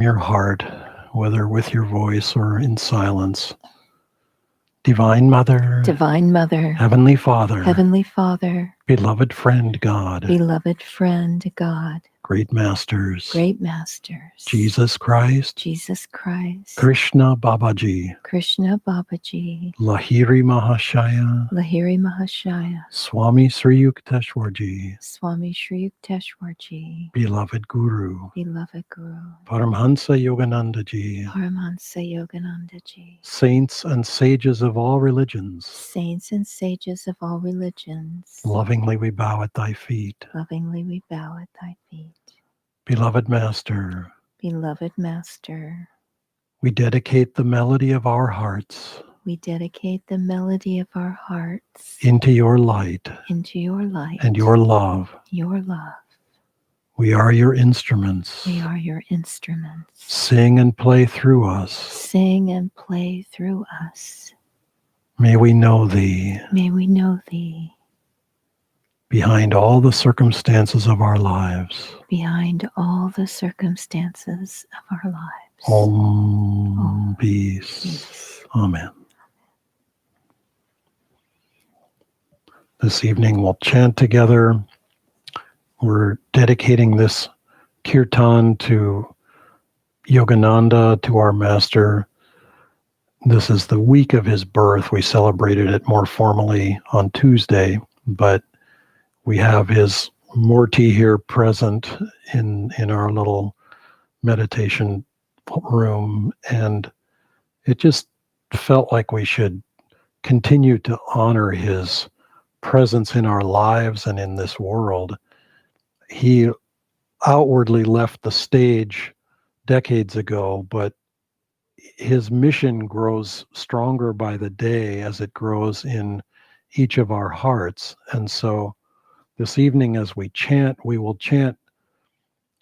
Your heart, whether with your voice or in silence. Divine Mother, Divine Mother, Heavenly Father, Heavenly Father, beloved friend God, beloved friend God, great masters, great masters, Jesus Christ, Jesus Christ, Krishna Babaji, Krishna Babaji, Lahiri Mahashaya, Lahiri Mahashaya, Swami Sri Yukteswarji, Swami Sri Yukteswarji, beloved Guru, beloved Guru, Paramhansa Yogananda Ji, Paramahansa Yogananda Ji, saints and sages of all religions, saints and sages of all religions, lovingly we bow at thy feet. lovingly we bow at thy feet. Beloved Master, Beloved Master, we dedicate the melody of our hearts we dedicate the melody of our hearts into your light into your light and your love. your love. We are your instruments. We are your instruments. Sing and play through us. Sing and play through us. May we know thee May we know thee behind all the circumstances of our lives. behind all the circumstances of our lives. Om peace. Amen. This evening we'll chant together. We're dedicating this Kirtan to Yogananda, to our master. This is the week of his birth. We celebrated it more formally on Tuesday, but we have his Murti here present in our little meditation room, and it just felt like we should continue to honor his presence in our lives and in this world. He outwardly left the stage decades ago, but his mission grows stronger by the day as it grows in each of our hearts. And so this evening, as we chant, we will chant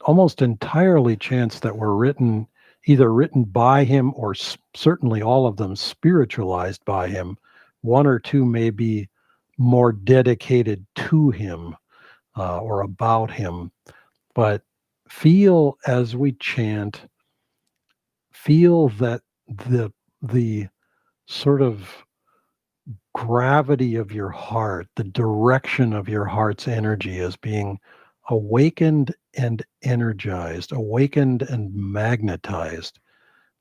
almost entirely chants that were either written by him or certainly all of them spiritualized by him. One or two may be more dedicated to him or about him. But feel as we chant, feel that the sort of gravity of your heart, the direction of your heart's energy is being awakened and energized, awakened and magnetized,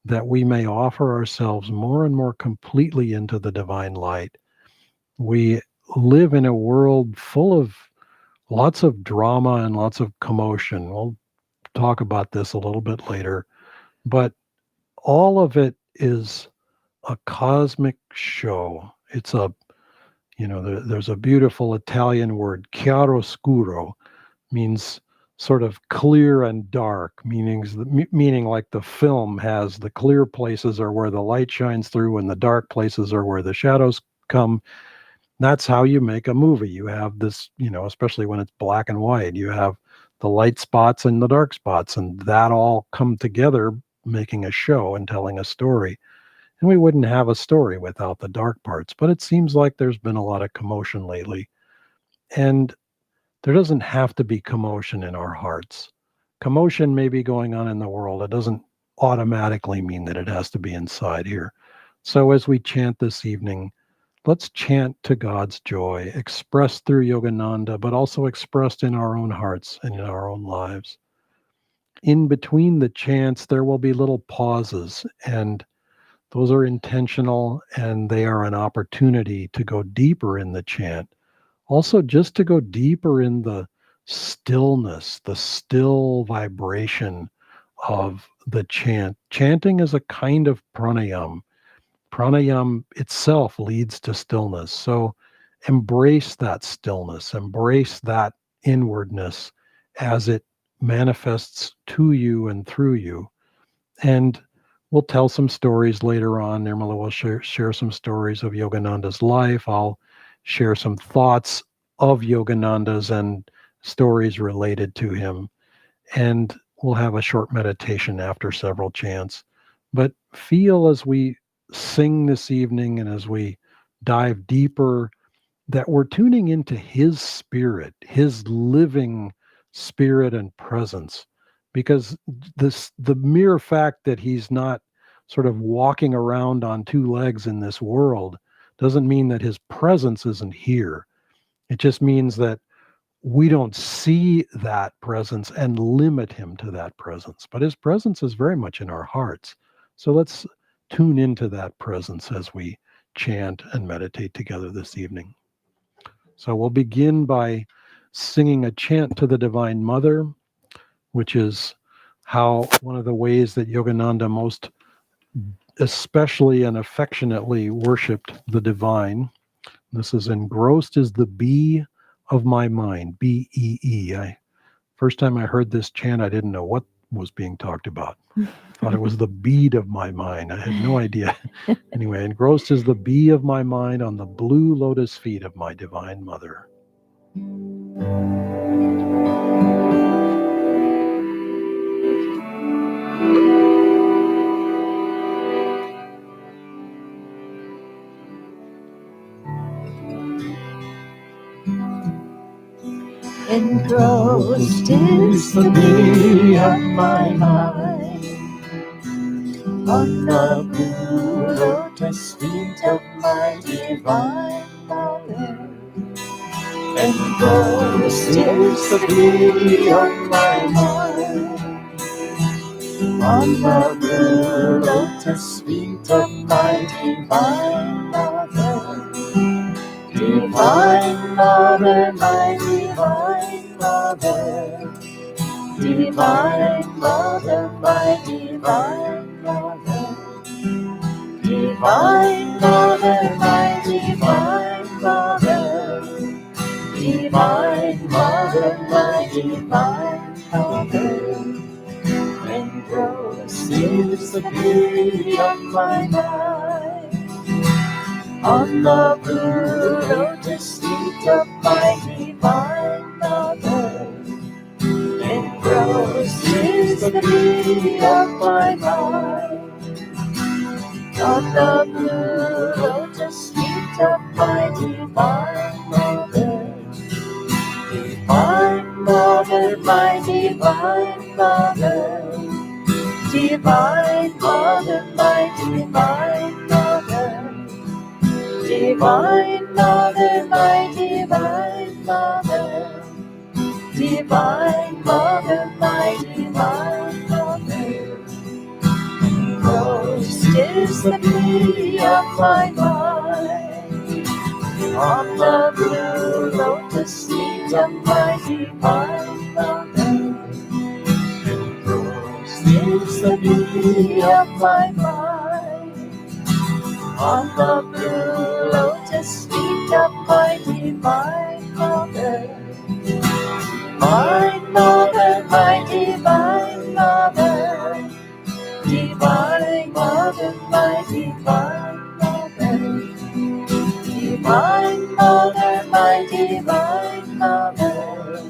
that we may offer ourselves more and more completely into the divine light. We live in a world full of lots of drama and lots of commotion. We'll talk about this a little bit later, but all of it is a cosmic show. It's there's a beautiful Italian word, chiaroscuro, means sort of clear and dark, meaning like the film has the clear places are where the light shines through and the dark places are where the shadows come. That's how you make a movie. You have this, especially when it's black and white, you have the light spots and the dark spots, and that all come together, making a show and telling a story. And we wouldn't have a story without the dark parts, but it seems like there's been a lot of commotion lately. And there doesn't have to be commotion in our hearts. Commotion may be going on in the world. It doesn't automatically mean that it has to be inside here. So as we chant this evening, let's chant to God's joy, expressed through Yogananda, but also expressed in our own hearts and in our own lives. In between the chants, there will be little pauses, and those are intentional, and they are an opportunity to go deeper in the chant. Also, just to go deeper in the stillness, the still vibration of the chant. Chanting is a kind of pranayam. Pranayam itself leads to stillness. So embrace that stillness, embrace that inwardness as it manifests to you and through you. And we'll tell some stories later on. Nirmala will share some stories of Yogananda's life. I'll share some thoughts of Yogananda's and stories related to him. And we'll have a short meditation after several chants. But feel as we sing this evening and as we dive deeper that we're tuning into his spirit, his living spirit and presence, because the mere fact that he's not sort of walking around on two legs in this world doesn't mean that his presence isn't here. It just means that we don't see that presence and limit him to that presence. But his presence is very much in our hearts. So let's tune into that presence as we chant and meditate together this evening. So we'll begin by singing a chant to the Divine Mother, which is how one of the ways that Yogananda most especially and affectionately worshipped the divine. This is engrossed is the bee of my mind, B-E-E. First time I heard this chant, I didn't know what was being talked about. Thought it was the bead of my mind. I had no idea. Anyway, engrossed is the bee of my mind on the blue lotus feet of my Divine Mother. Engrossed is the bee of my mind on the blue lotus feet of my Divine Mother. Engrossed is the bee of my mind on the blue lotus feet of my Divine Mother. Divine Mother, my Divine Mother. Divine Mother, my Divine Mother. Divine Mother, my Divine Mother. Divine Mother, my Divine Mother. Engrossed is the beauty of my mind on the blue lotus feet of my Divine Mother. Engrossed is the beauty of my mind on the blue lotus feet of my Divine Mother. Divine Mother, my Divine Mother. Divine Mother, my Divine Mother. Divine Mother, my Divine Mother. Divine Mother, my Divine Mother. Engrossed is the beauty of my mind on the blue lotus feet of my Divine Mother. Engrossed is the beauty of my mind on the blue lotus feet of my Divine Mother. Divine Mother, my Divine Mother. Divine Mother, my Divine Mother. Divine Mother, my Divine Mother.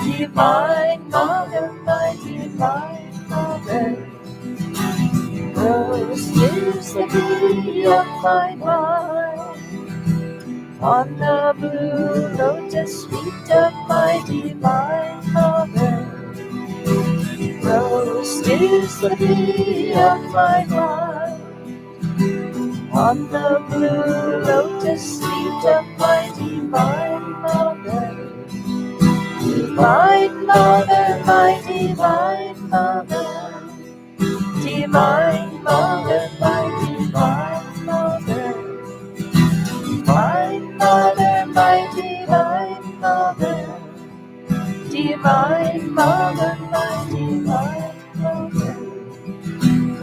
Divine Mother, my Divine Mother. Rose is the beauty of my mind on the blue lotus feet of my Divine Mother. Rose is the beauty of my mind on the blue lotus feet of my Divine Mother. Divine Mother, my Divine Mother. Divine Mother, my Divine Mother. Divine Mother, my Divine Mother. Divine Mother, my Divine Mother.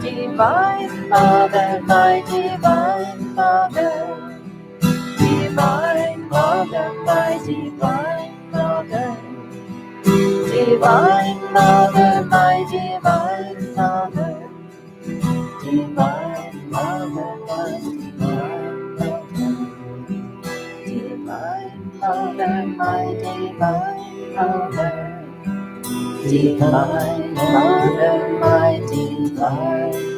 Divine Mother, my Divine Mother. Divine Mother, my Divine Mother. Divine Mother, my Divine Mother. Divine Mother, my Divine Mother. Divine Mother, my Divine Mother. Divine Mother, my Divine.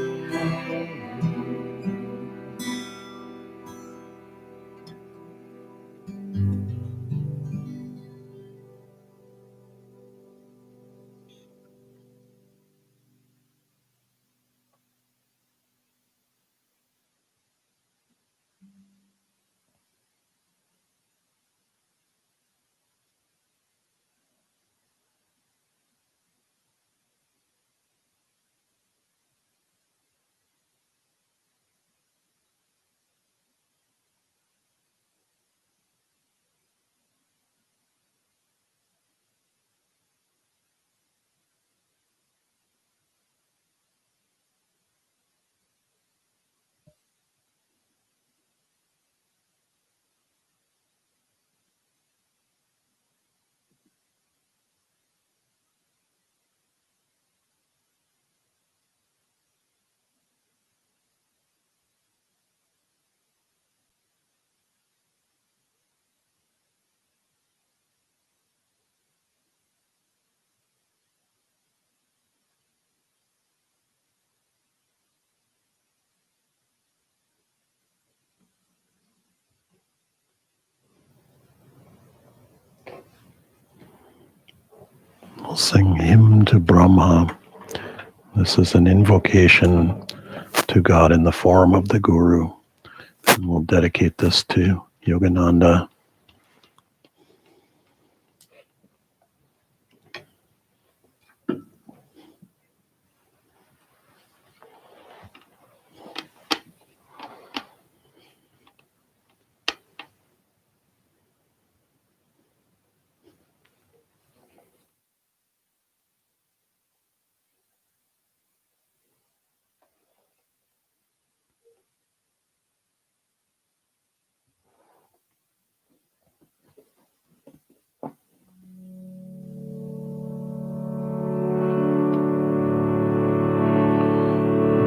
We'll sing Hymn to Brahma. This is an invocation to God in the form of the Guru. And we'll dedicate this to Yogananda.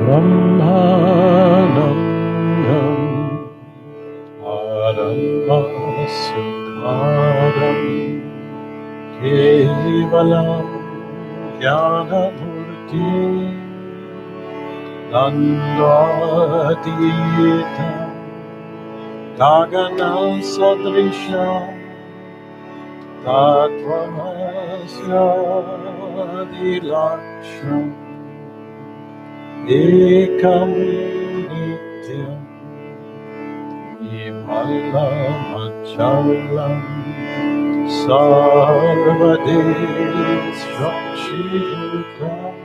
Brahmanandam Paramasukadam Kevalam Jnanamurti Dandatitam Gagana Sadrisha Tatvamasya Dilaksham Ekam Nityam Imallamachalam Sarvades Shakshidukam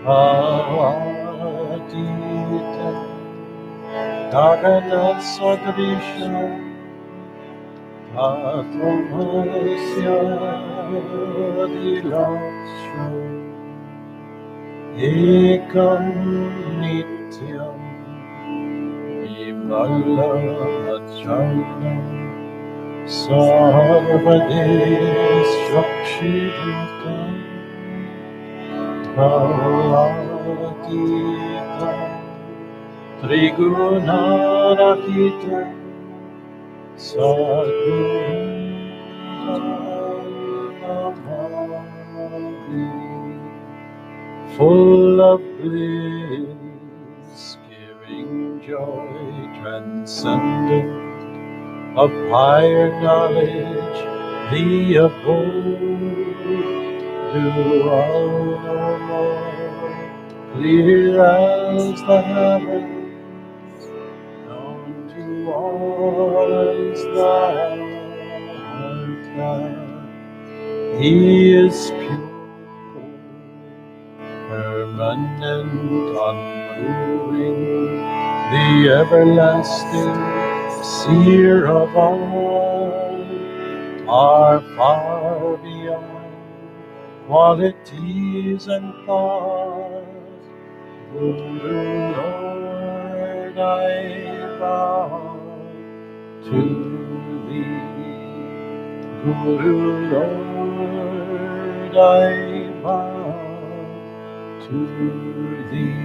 Bhavatitam Gagana Sadrisham Tatvamasya Dilaksham Ekam Nityam Imallamachalam Sarvades Shakshidukam Bhavatitam Trigunarahitam Sadguru full of bliss, giving joy, transcendent of higher knowledge, the abode do all no more, clear as the heavens, known to all as thou art God. He is pure, permanent, unmoving, the everlasting seer of all, are far beyond qualities and thought. Guru Lord, I bow to thee. Guru Lord, I bow to thee.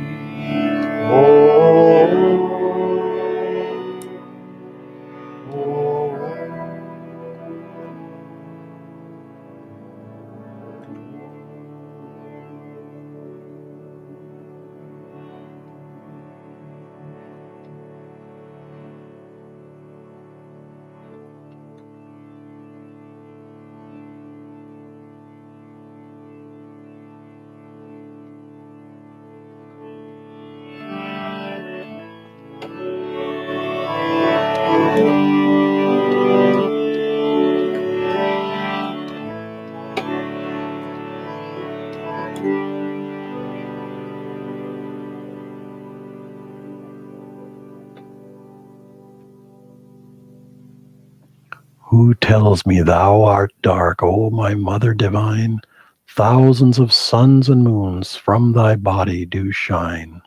Who tells me thou art dark, O my mother divine? Thousands of suns and moons from thy body do shine.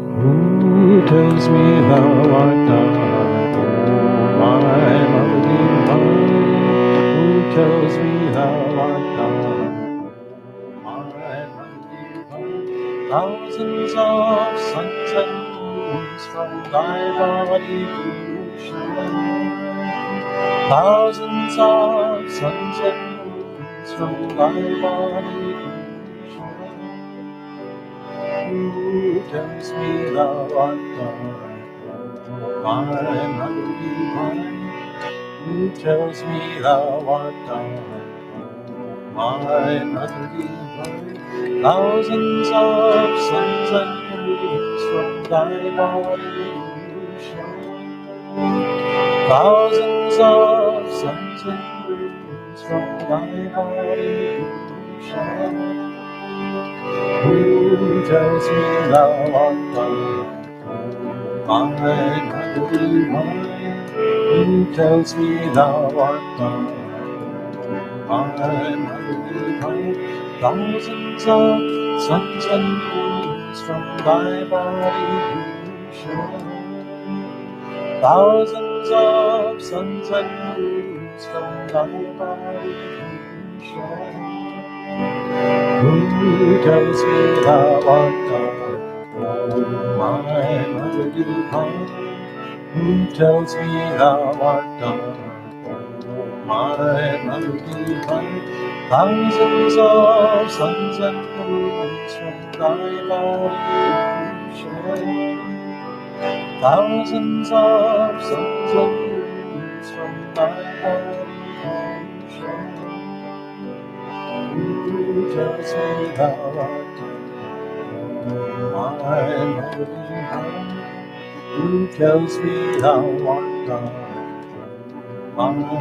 Who tells me thou art dark, O my mother divine? Who tells me thou art dark, O my mother divine? Thousands of suns and moons from thy body do shine. Thousands of suns and moons from thy body do shine. Who tells me thou art God? My mother divine. Who tells me thou art God? My mother divine. Thousands of suns and moons from thy body do shine. Thousands of suns and moons from thy body do shine. Who tells me thou art God? My mother divine. Who tells me thou art God? My mother divine. Thousands of suns and moons from thy body do shine. Thousands of suns and moons from thy body do shine. Who tells me thou art God? My mother divine. Who tells me thou art God? My mother divine. Thousands of suns and moons from thy body shine. Thousands of suns and moons from thy body shine. Who tells me thou art God? My mother divine. Who tells me thou art God? My mother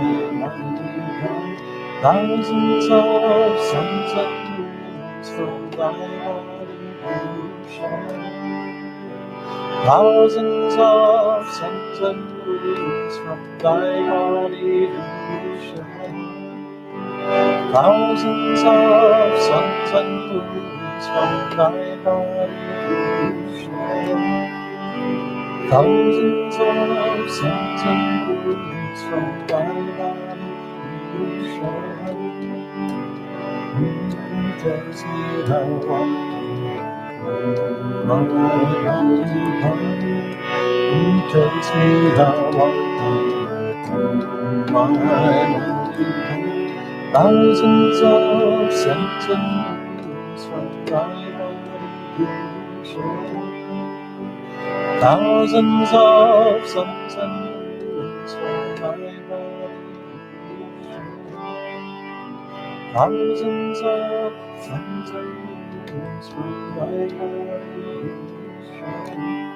divine. Thousands of suns and moons from thy body do shine. Thousands of suns and moons from thy body do shine. Thousands of suns and moons from thy body do shine. Thousands of suns and moons from thy body do shine. Who tells me thou art God? My mother divine. Who tells me thou art God? My mother divine. Thousands of suns and moons from thy body do shine. Thousands of suns and moons from thy body do shine. Thousands of suns and moons from thy body do shine.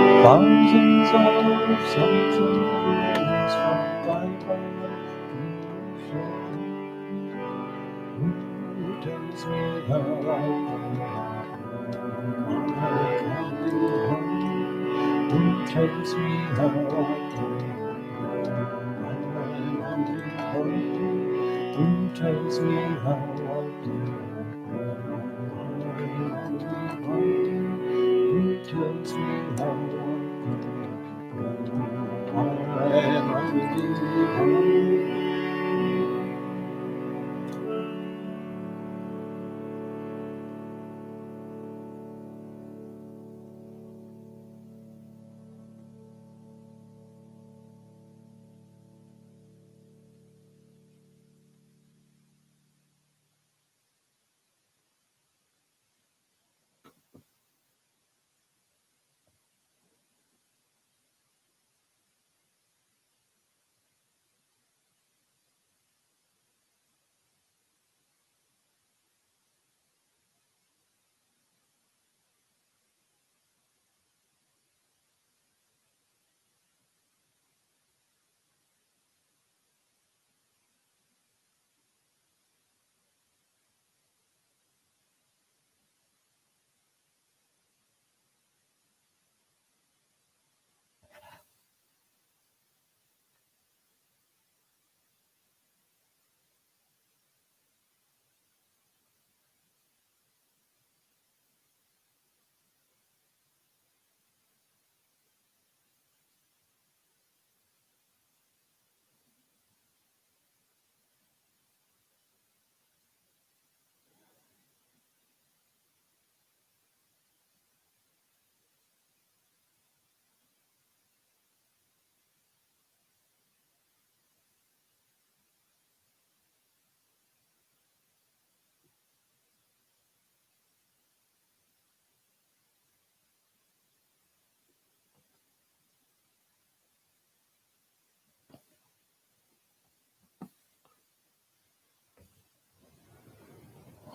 Thousands of suns and moons from thy body do shine. Who tells me thou art God? Who tells me thou art God? Who tells me thou art God? Who tells me thou art God?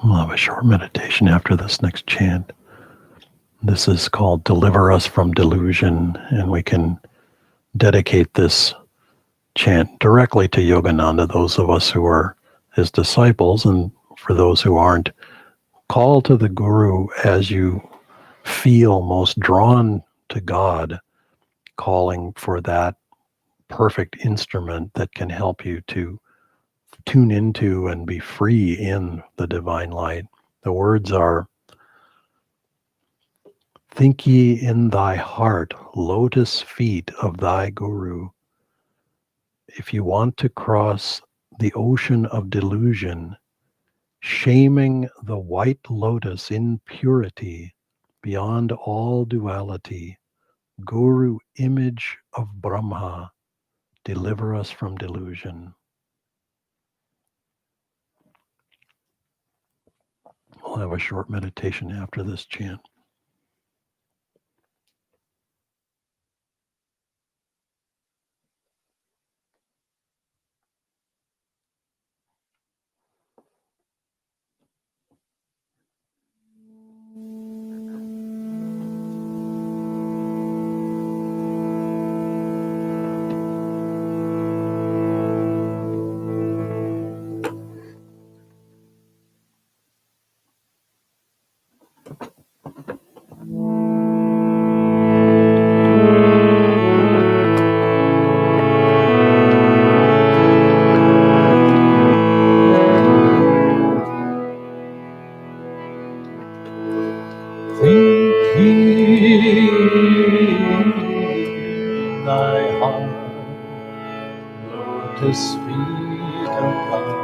We'll have a short meditation after this next chant. This is called Deliver Us from Delusion, and we can dedicate this chant directly to Yogananda, those of us who are his disciples, and for those who aren't, call to the Guru as you feel most drawn to God, calling for that perfect instrument that can help you to tune into and be free in the divine light. The words are, think ye in thy heart, lotus feet of thy Guru. If you want to cross the ocean of delusion, shaming the white lotus in purity, beyond all duality, Guru, image of Brahma, deliver us from delusion. We'll have a short meditation after this chant. Think ye thy heart, lotus feet of God.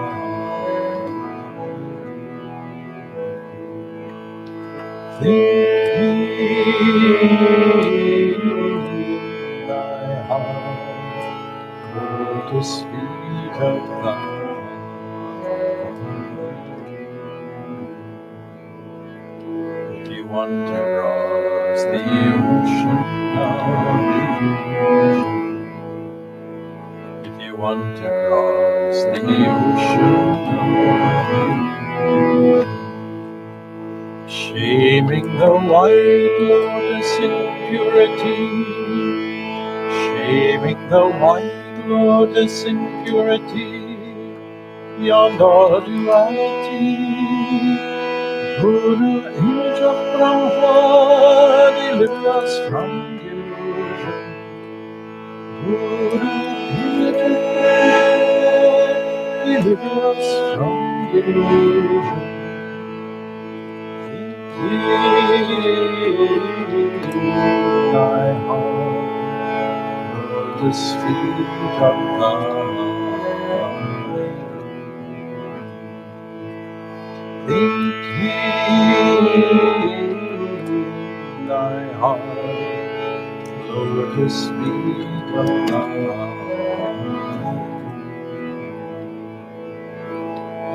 Think ye thy heart, lotus feet of God. If you want to cross the ocean of delusion, if you want to cross the ocean of delusion, shaming the white lotus in purity, shaming the white lotus in purity, beyond all duality, Guru, image of Brahma, deliver us from delusion. Guru, image of Brahma, deliver us from delusion. Thy heart, lotus feet of God. Think ye thy heart, lotus feet of God.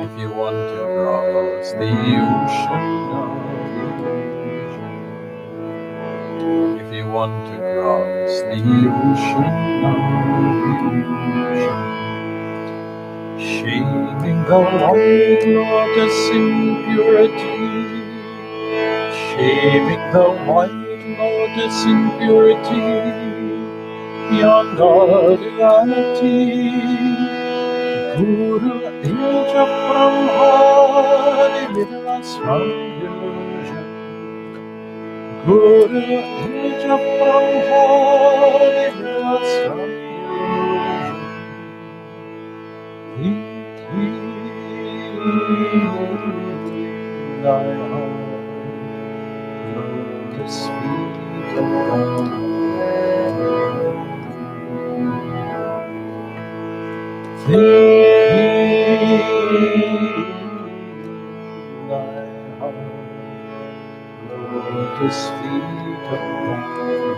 If you want to cross the ocean of delusion, if you want to cross the ocean of delusion, shaming the white lotus in purity, shaming the white lotus in purity, beyond all duality, Guru, image of Brahma, deliver us from delusion. Guru, image of Brahma, deliver us from delusion. Think ye thy heart, lotus feet of God. Think ye thy heart, lotus feet of God.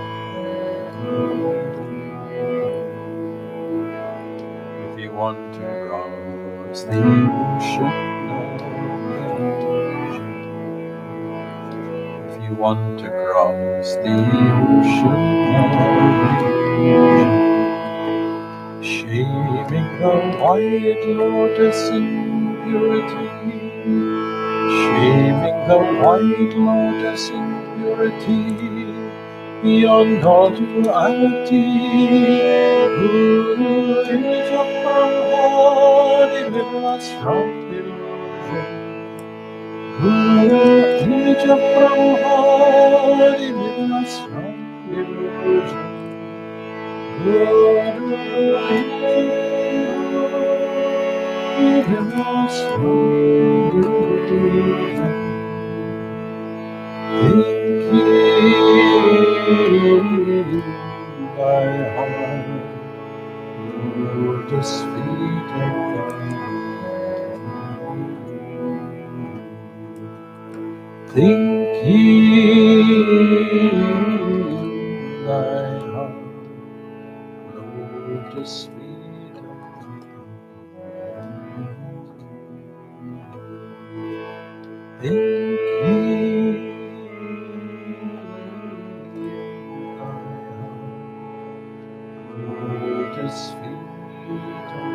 If you want to cross the ocean of delusion, if you want to cross the ocean of delusion, shaming the white lotus in purity, shaving the white lotus in purity, beyond all duality. Guru Nija Brahma, deliver us from illusion. Guru Nija Brahma, deliver us from illusion. Guru Nija deliver us from illusion. Thinking thy heart, lotus feet of God. Thinking thy heart, lotus feet of God. Thinking lotus feet of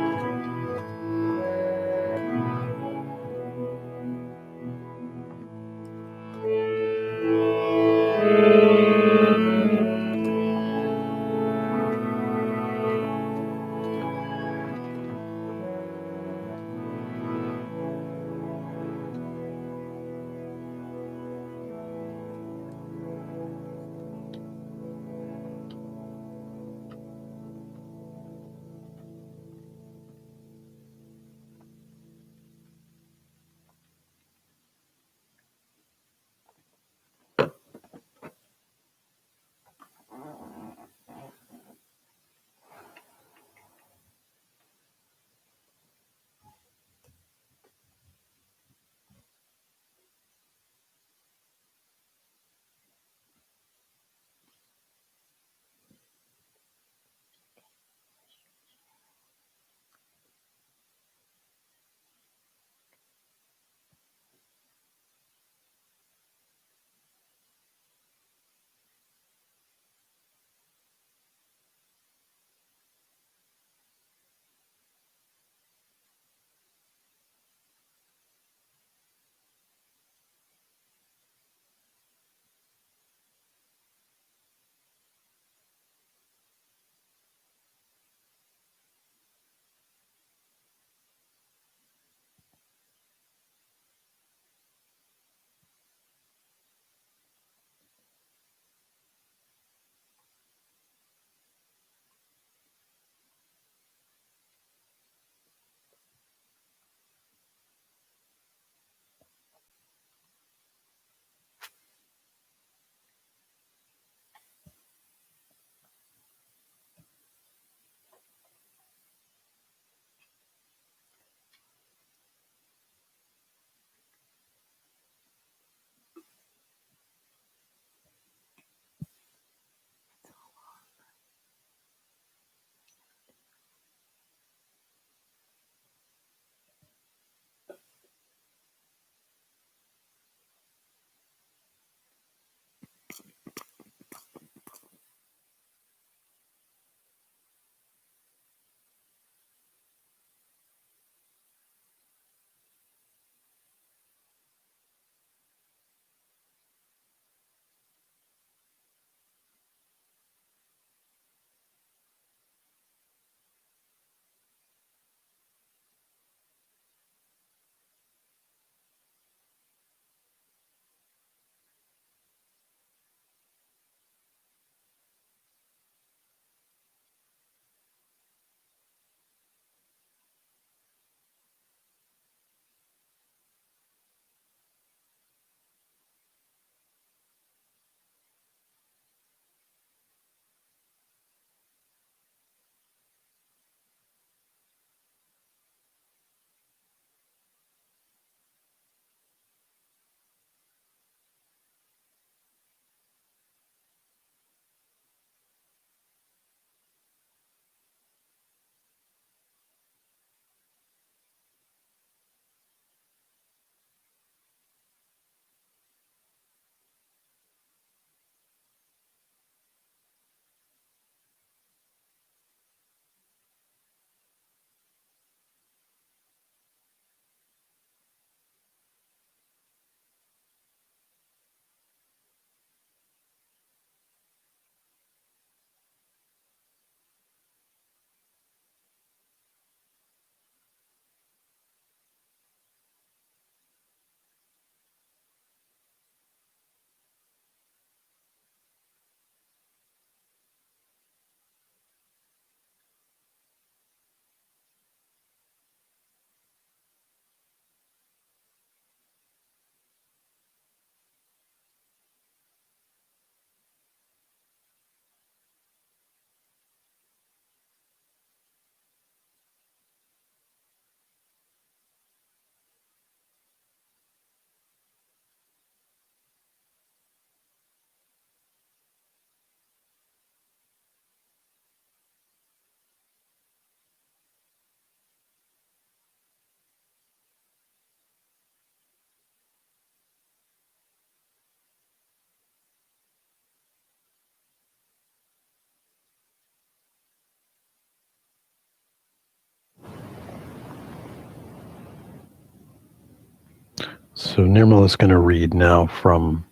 So Nirmala's going to read now from.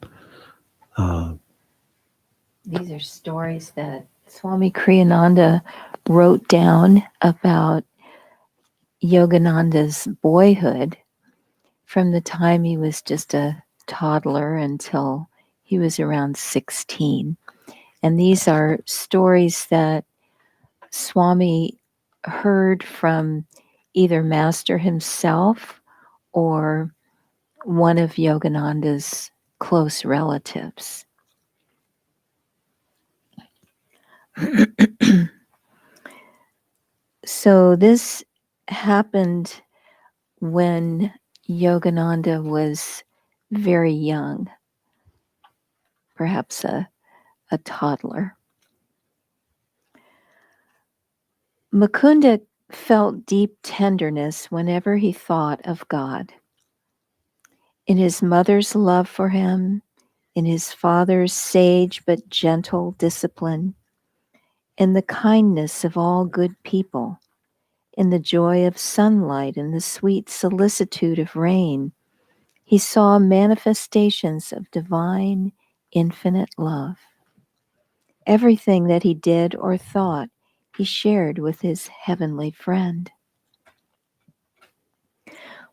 These are stories that Swami Kriyananda wrote down about Yogananda's boyhood from the time he was just a toddler until he was around 16. And these are stories that Swami heard from either Master himself or one of Yogananda's close relatives. So this happened when Yogananda was very young, perhaps a toddler. Mukunda felt deep tenderness whenever he thought of God. In his mother's love for him, in his father's sage but gentle discipline, in the kindness of all good people, in the joy of sunlight and the sweet solicitude of rain, he saw manifestations of divine, infinite love. Everything that he did or thought, he shared with his heavenly friend.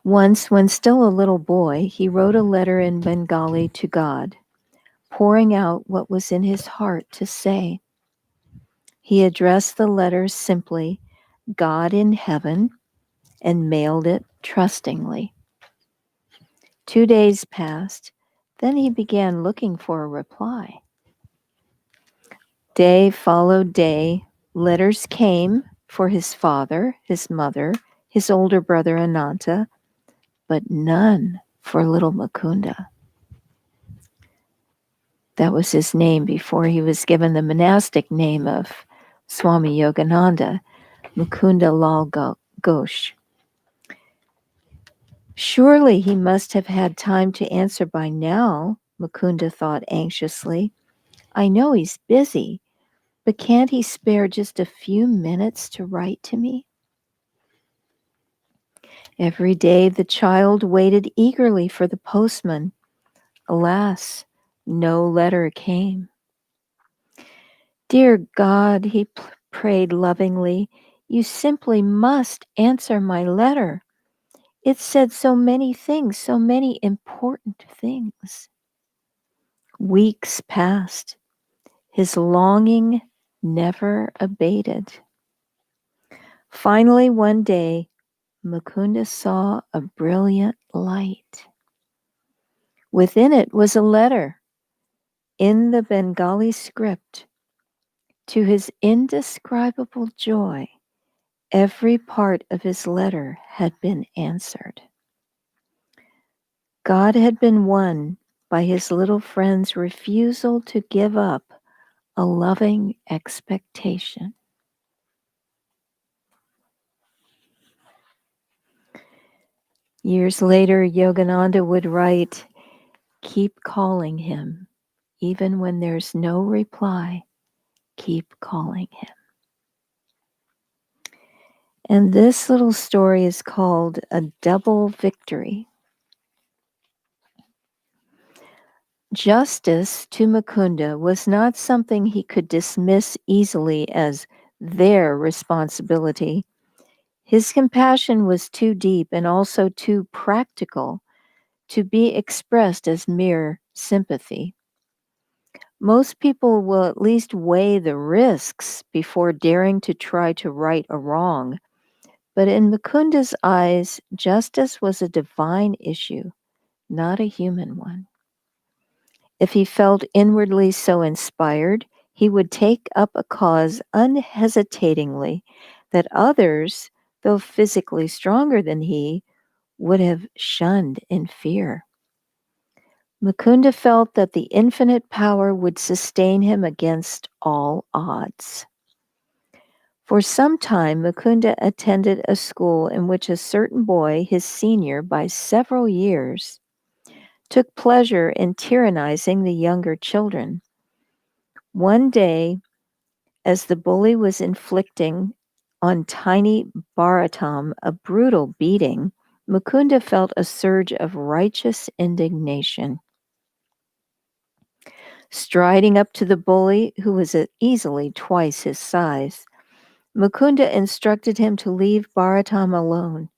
Once, when still a little boy, he wrote a letter in Bengali to God, pouring out what was in his heart to say. He addressed the letter simply, God in heaven, and mailed it trustingly. 2 days passed, then he began looking for a reply. Day followed day, letters came for his father, his mother, his older brother Ananta, but none for little Mukunda. That was his name before he was given the monastic name of Swami Yogananda, Mukunda Lal Ghosh. Surely he must have had time to answer by now, Mukunda thought anxiously. I know he's busy, but can't he spare just a few minutes to write to me? Every day the child waited eagerly for the postman. Alas, no letter came. Dear God, he prayed lovingly, you simply must answer my letter. It said so many things, so many important things. Weeks passed. His longing never abated. Finally, one day, Mukunda saw a brilliant light. Within it was a letter in the Bengali script. To his indescribable joy, every part of his letter had been answered. God had been won by his little friend's refusal to give up a loving expectation. Years later, Yogananda would write, keep calling him. Even when there's no reply, keep calling him. And this little story is called A Double Victory. Justice to Mukunda was not something he could dismiss easily as their responsibility. His compassion was too deep and also too practical to be expressed as mere sympathy. Most people will at least weigh the risks before daring to try to right a wrong. But in Mukunda's eyes, justice was a divine issue, not a human one. If he felt inwardly so inspired, he would take up a cause unhesitatingly that others, though physically stronger than he, would have shunned in fear. Mukunda felt that the infinite power would sustain him against all odds. For some time, Mukunda attended a school in which a certain boy, his senior by several years, took pleasure in tyrannizing the younger children. One day, as the bully was inflicting on tiny Bharatam a brutal beating, Mukunda felt a surge of righteous indignation. Striding up to the bully, who was easily twice his size, Mukunda instructed him to leave Bharatam alone.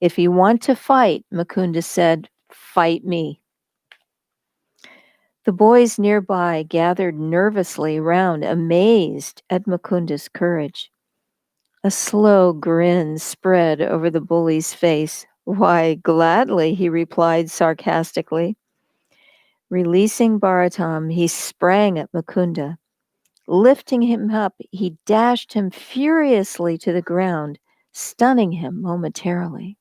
If you want to fight, Mukunda said, fight me. The boys nearby gathered nervously round, amazed at Mukunda's courage. A slow grin spread over the bully's face. Why, gladly, he replied sarcastically. Releasing Bharatam, he sprang at Mukunda. Lifting him up, he dashed him furiously to the ground, stunning him momentarily.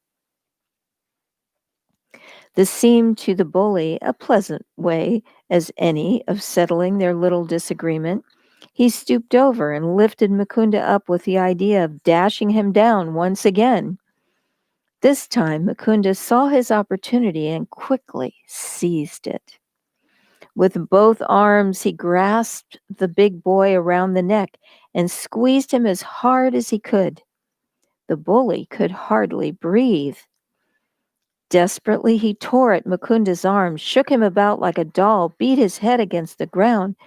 This seemed to the bully a pleasant way as any of settling their little disagreement. He stooped over and lifted Mukunda up with the idea of dashing him down once again. This time, Mukunda saw his opportunity and quickly seized it. With both arms, he grasped the big boy around the neck and squeezed him as hard as he could. The bully could hardly breathe. Desperately, he tore at Mukunda's arms, shook him about like a doll, beat his head against the ground.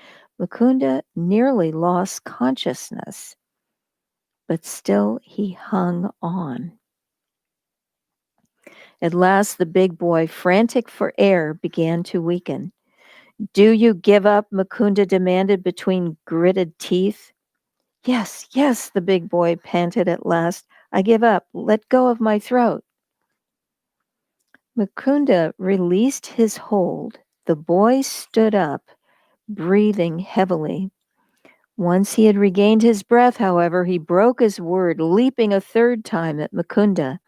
Mukunda nearly lost consciousness, but still he hung on. At last, the big boy, frantic for air, began to weaken. Do you give up? Mukunda demanded between gritted teeth. Yes, yes, the big boy panted at last. I give up. Let go of my throat. Mukunda released his hold. The boy stood up, breathing heavily. Once he had regained his breath, however, he broke his word, leaping a third time at Mukunda.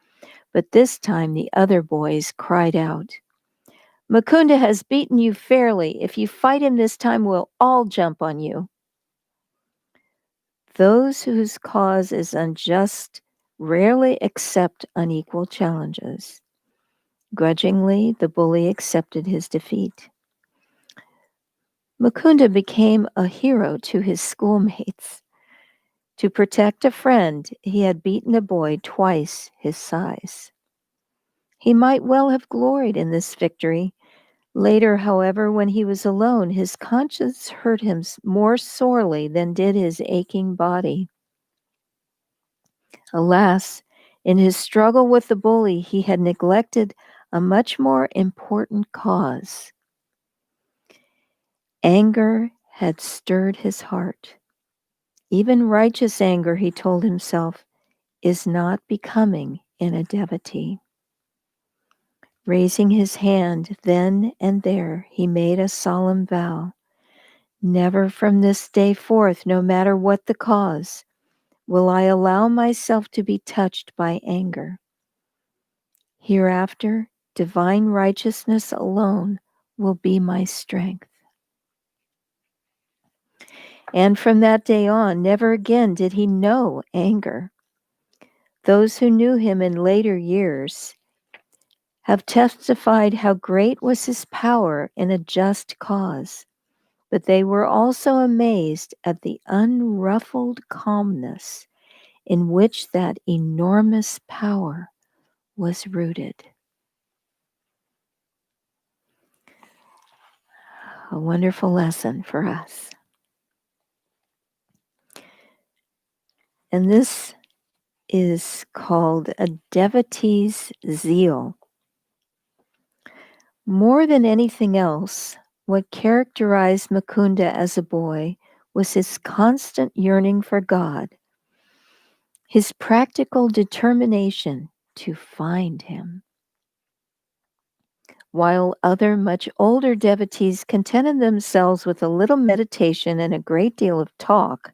But this time the other boys cried out, Mukunda has beaten you fairly. If you fight him this time, we'll all jump on you. Those whose cause is unjust rarely accept unequal challenges. Grudgingly, the bully accepted his defeat. Mukunda became a hero to his schoolmates. To protect a friend, he had beaten a boy twice his size. He might well have gloried in this victory. Later, however, when he was alone, his conscience hurt him more sorely than did his aching body. Alas, in his struggle with the bully, he had neglected a much more important cause. Anger had stirred his heart. Even righteous anger, he told himself, is not becoming in a devotee. Raising his hand then and there, he made a solemn vow. Never from this day forth, no matter what the cause, will I allow myself to be touched by anger. Hereafter, divine righteousness alone will be my strength. And from that day on, never again did he know anger. Those who knew him in later years have testified how great was his power in a just cause, but they were also amazed at the unruffled calmness in which that enormous power was rooted. A wonderful lesson for us. And this is called a devotee's zeal. More than anything else, what characterized Mukunda as a boy was his constant yearning for God, his practical determination to find him. While other much older devotees contented themselves with a little meditation and a great deal of talk,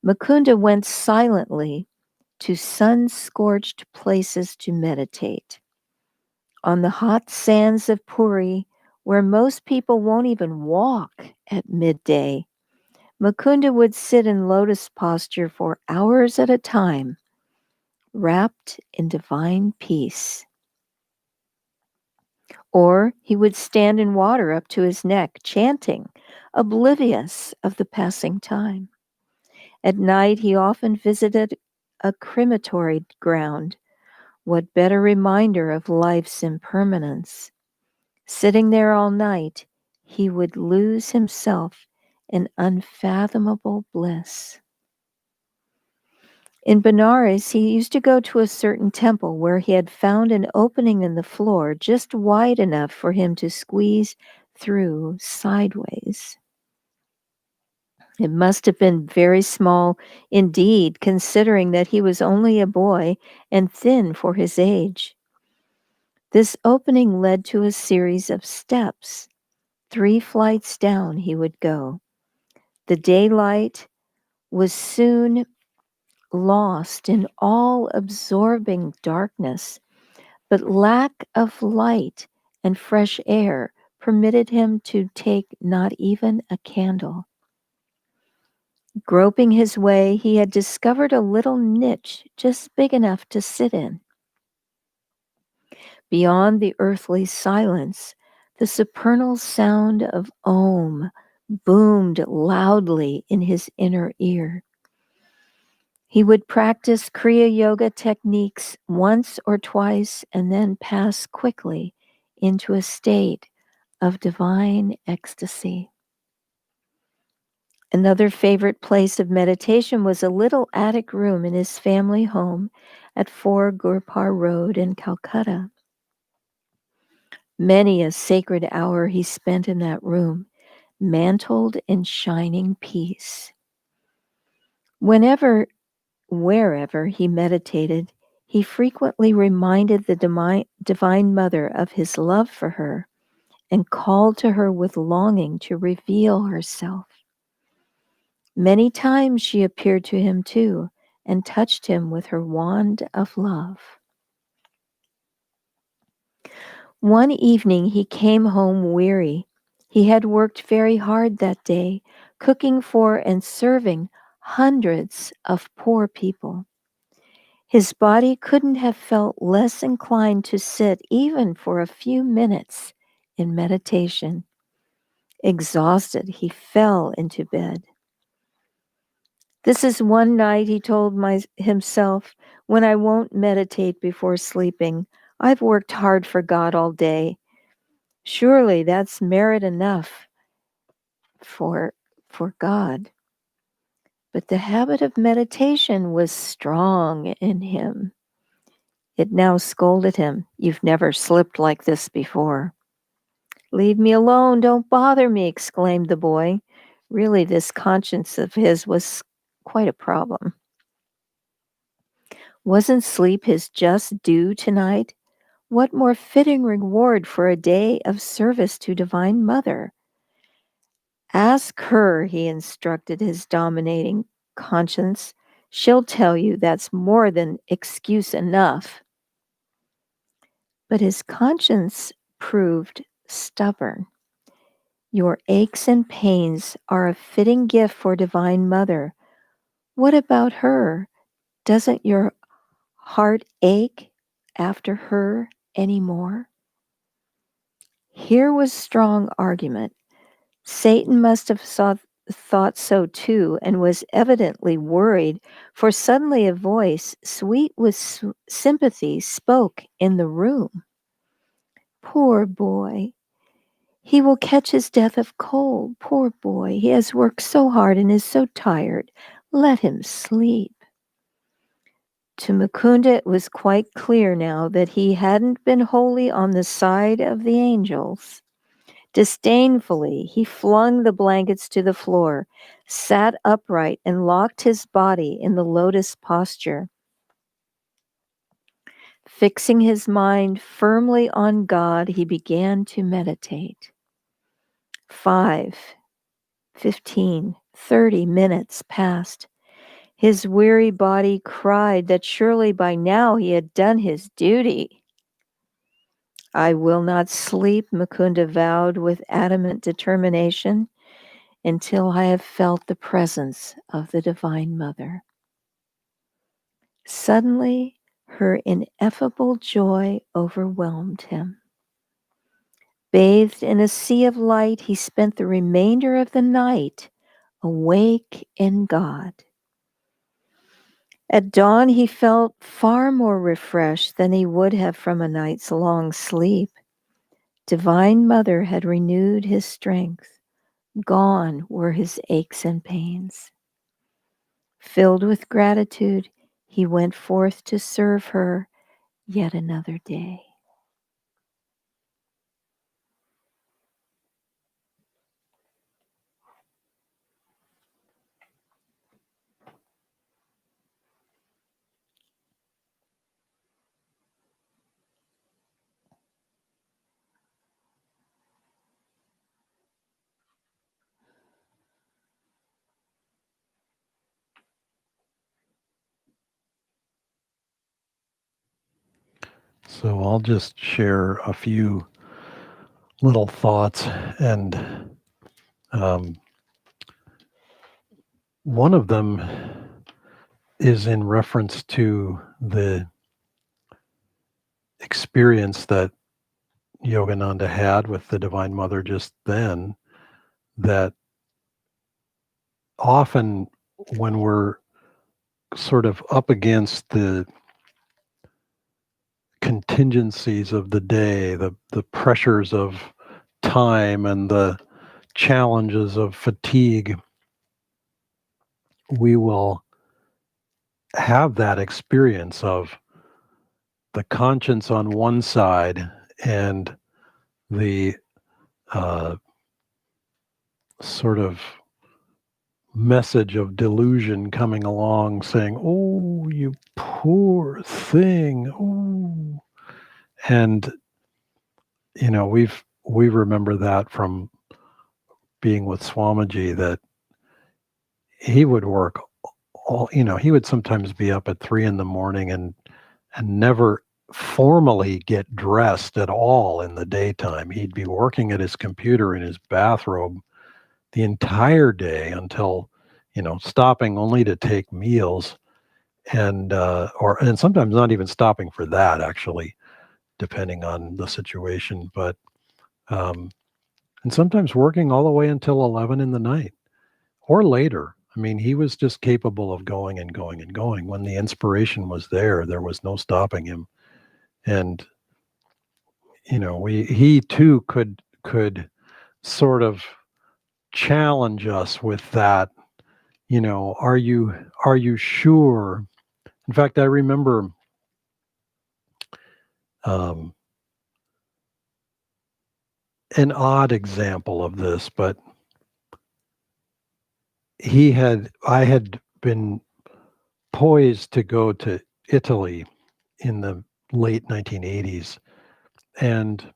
Mukunda went silently to sun-scorched places to meditate. On the hot sands of Puri, where most people won't even walk at midday, Mukunda would sit in lotus posture for hours at a time, wrapped in divine peace. Or he would stand in water up to his neck, chanting, oblivious of the passing time. At night, he often visited a crematory ground What better reminder of life's impermanence? Sitting there all night, he would lose himself in unfathomable bliss. In Benares, he used to go to a certain temple where he had found an opening in the floor just wide enough for him to squeeze through sideways. It must have been very small indeed, considering that he was only a boy and thin for his age. This opening led to a series of steps. 3 flights down he would go. The daylight was soon lost in all-absorbing darkness, but lack of light and fresh air permitted him to take not even a candle. Groping his way, he had discovered a little niche just big enough to sit in. Beyond the earthly silence, the supernal sound of Om boomed loudly in his inner ear. He would practice Kriya Yoga techniques once or twice and then pass quickly into a state of divine ecstasy. Another favorite place of meditation was a little attic room in his family home at 4 Gurpar Road in Calcutta. Many a sacred hour he spent in that room, mantled in shining peace. Wherever he meditated, he frequently reminded the Divine Mother of his love for her and called to her with longing to reveal herself. Many times she appeared to him too and touched him with her wand of love. One evening he came home weary. He had worked very hard that day, cooking for and serving hundreds of poor people. His body couldn't have felt less inclined to sit even for a few minutes in meditation. Exhausted, he fell into bed. This is one night, he told himself, when I won't meditate before sleeping. I've worked hard for God all day. Surely that's merit enough for God. But the habit of meditation was strong in him. It now scolded him. You've never slipped like this before. Leave me alone, don't bother me, exclaimed the boy. Really, this conscience of his was quite a problem. Wasn't sleep his just due tonight? What more fitting reward for a day of service to Divine Mother? Ask her, he instructed his dominating conscience. She'll tell you that's more than excuse enough. But his conscience proved stubborn. Your aches and pains are a fitting gift for Divine Mother. What about her? Doesn't your heart ache after her anymore? Here was strong argument. Satan must have thought so too and was evidently worried, for suddenly a voice, sweet with sympathy, spoke in the room. Poor boy. He will catch his death of cold. Poor boy. He has worked so hard and is so tired. Let him sleep. To Mukunda, it was quite clear now that he hadn't been wholly on the side of the angels. Disdainfully, he flung the blankets to the floor, sat upright, and locked his body in the lotus posture. Fixing his mind firmly on God, he began to meditate. 5, 15, 30 minutes passed. His weary body cried that surely by now he had done his duty. I will not sleep, Mukunda vowed with adamant determination, until I have felt the presence of the Divine Mother. Suddenly, her ineffable joy overwhelmed him. Bathed in a sea of light, he spent the remainder of the night awake in God. At dawn, he felt far more refreshed than he would have from a night's long sleep. Divine Mother had renewed his strength. Gone were his aches and pains. Filled with gratitude, he went forth to serve her yet another day. So I'll just share a few little thoughts, and um, one of them is in reference to the experience that Yogananda had with the Divine Mother just then, that often when we're sort of up against the contingencies of the day, the pressures of time and the challenges of fatigue, we will have that experience of the conscience on one side and the uh, sort of message of delusion coming along saying, "Oh, you poor thing. Oh." And we remember that from being with Swamiji, that he would work he would sometimes be up at 3 in the morning and never formally get dressed at all in the daytime. He'd be working at his computer in his bathrobe the entire day until, stopping only to take meals, and sometimes not even stopping for that, actually, depending on the situation. But and sometimes working all the way until 11 in the night or later. I mean, he was just capable of going and going and going. When the inspiration was there was no stopping him. And he too could sort of challenge us with that. Are you sure? In fact, I remember um, an odd example of this, but I had been poised to go to Italy in the late 1980s, and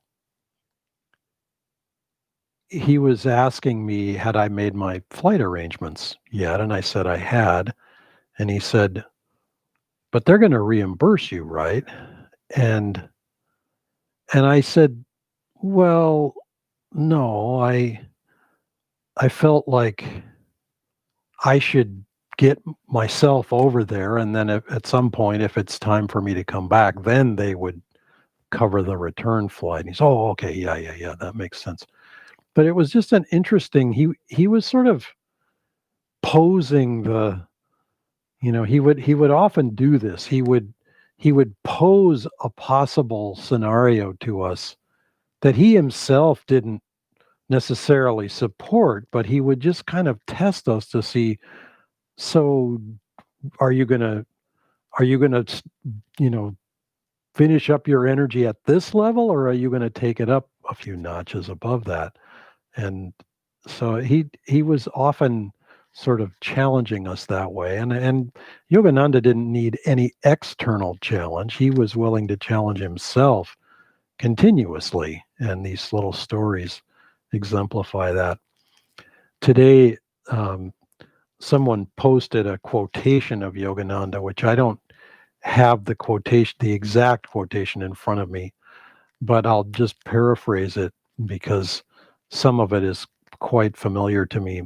he was asking me, had I made my flight arrangements yet? And I said I had. And he said, but they're going to reimburse you, right? And and I said, well, no, I felt like I should get myself over there, and then at some point, if it's time for me to come back, then they would cover the return flight. And he's, oh, okay, yeah, that makes sense. But it was just an interesting. He was sort of posing the. He would often do this. He would pose a possible scenario to us that he himself didn't necessarily support, but he would just kind of test us to see, so are you going to you know finish up your energy at this level, or are you going to take it up a few notches above that? And so he was often sort of challenging us that way, and Yogananda didn't need any external challenge. He was willing to challenge himself continuously, and these little stories exemplify that. Today, um, someone posted a quotation of Yogananda, which I don't have the exact quotation in front of me, but I'll just paraphrase it because some of it is quite familiar to me.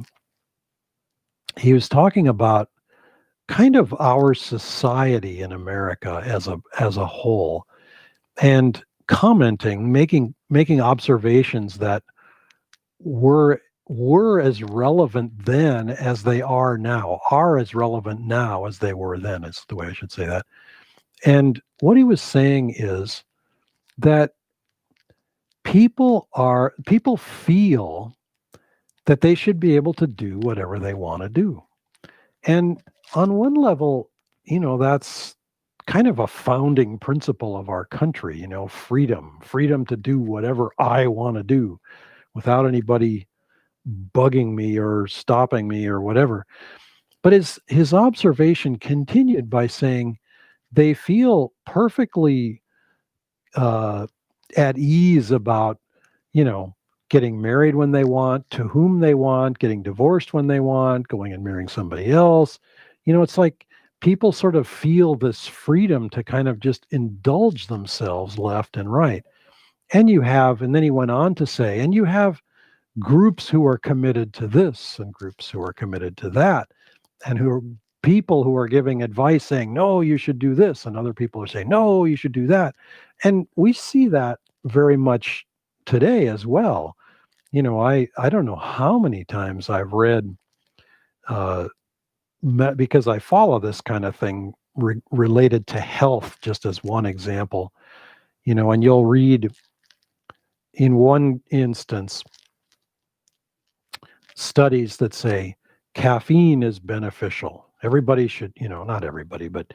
He was talking about kind of our society in America as a whole, and commenting, making observations that were were as relevant then as they are now, are as relevant now as they were then, is the way I should say that. And what he was saying is that people feel that they should be able to do whatever they want to do. And on one level, that's kind of a founding principle of our country, freedom to do whatever I want to do without anybody bugging me or stopping me or whatever. But his observation continued by saying they feel perfectly uh, at ease about, you know, getting married when they want, to whom they want, getting divorced when they want, going and marrying somebody else. It's like people sort of feel this freedom to kind of just indulge themselves left and right. And then he went on to say, and you have groups who are committed to this and groups who are committed to that, and who are people who are giving advice saying, no, you should do this. And other people are saying, no, you should do that. And we see that very much today as well. I don't know how many times I've read, uh, because I follow this kind of thing related to health, just as one example, and you'll read in one instance studies that say caffeine is beneficial. Everybody should, not everybody, but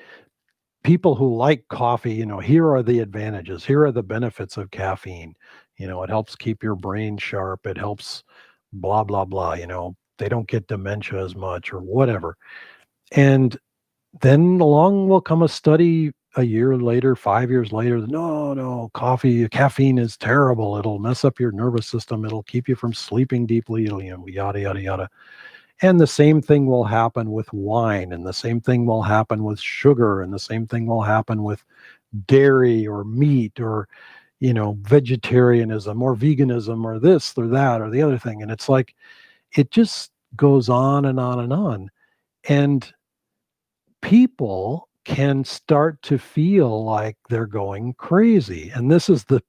people who like coffee, here are the advantages. Here are the benefits of caffeine. It helps keep your brain sharp. It helps blah, blah, blah. They don't get dementia as much or whatever. And then along will come a study a year later, 5 years later. No, caffeine is terrible. It'll mess up your nervous system. It'll keep you from sleeping deeply. It'll, yada, yada, yada. And the same thing will happen with wine, and the same thing will happen with sugar, and the same thing will happen with dairy or meat or, vegetarianism or veganism or this or that or the other thing. And it's like, it just goes on and on and on. And people can start to feel like they're going crazy. And this is the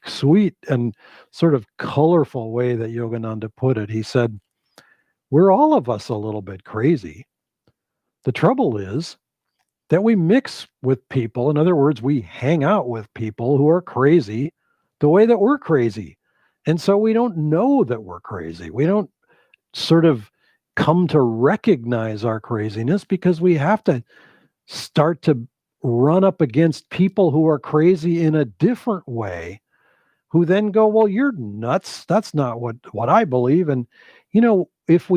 sweet and sort of colorful way that Yogananda put it. He said, we're all of us a little bit crazy. The trouble is that we mix with people. In other words, we hang out with people who are crazy the way that we're crazy. And so we don't know that we're crazy. We don't sort of come to recognize our craziness because we have to start to run up against people who are crazy in a different way, who then go, well, you're nuts. That's not what I believe. And, if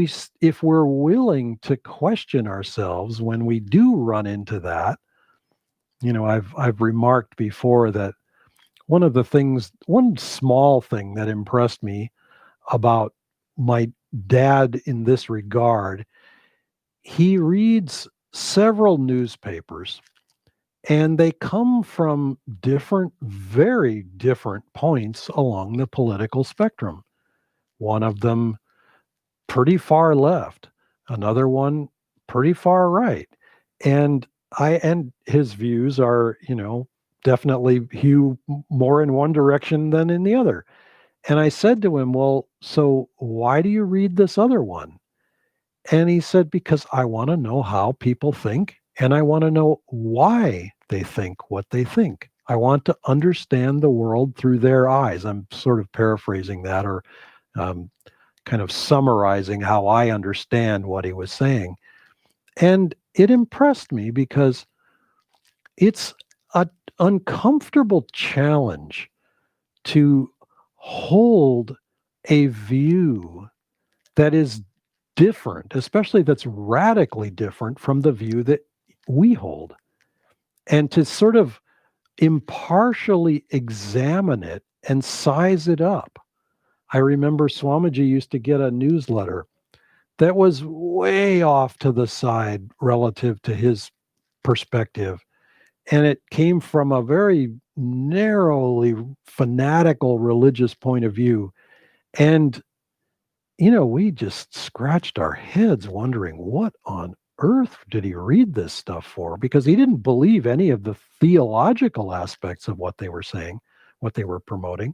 we're willing to question ourselves when we do run into that, I've remarked before that one small thing that impressed me about my dad in this regard, he reads several newspapers, and they come from very different points along the political spectrum. One of them pretty far left, another one pretty far right. And his views are, definitely hew more in one direction than in the other. And I said to him, well, so why do you read this other one? And he said, because I want to know how people think, and I want to know why they think what they think. I want to understand the world through their eyes. I'm sort of paraphrasing that, or um, kind of summarizing how I understand what he was saying. And it impressed me because it's an uncomfortable challenge to hold a view that is different, especially that's radically different from the view that we hold, and to sort of impartially examine it and size it up. I remember Swamiji used to get a newsletter that was way off to the side relative to his perspective. And it came from a very narrowly fanatical religious point of view. And, we just scratched our heads wondering what on earth did he read this stuff for? Because he didn't believe any of the theological aspects of what they were saying, what they were promoting.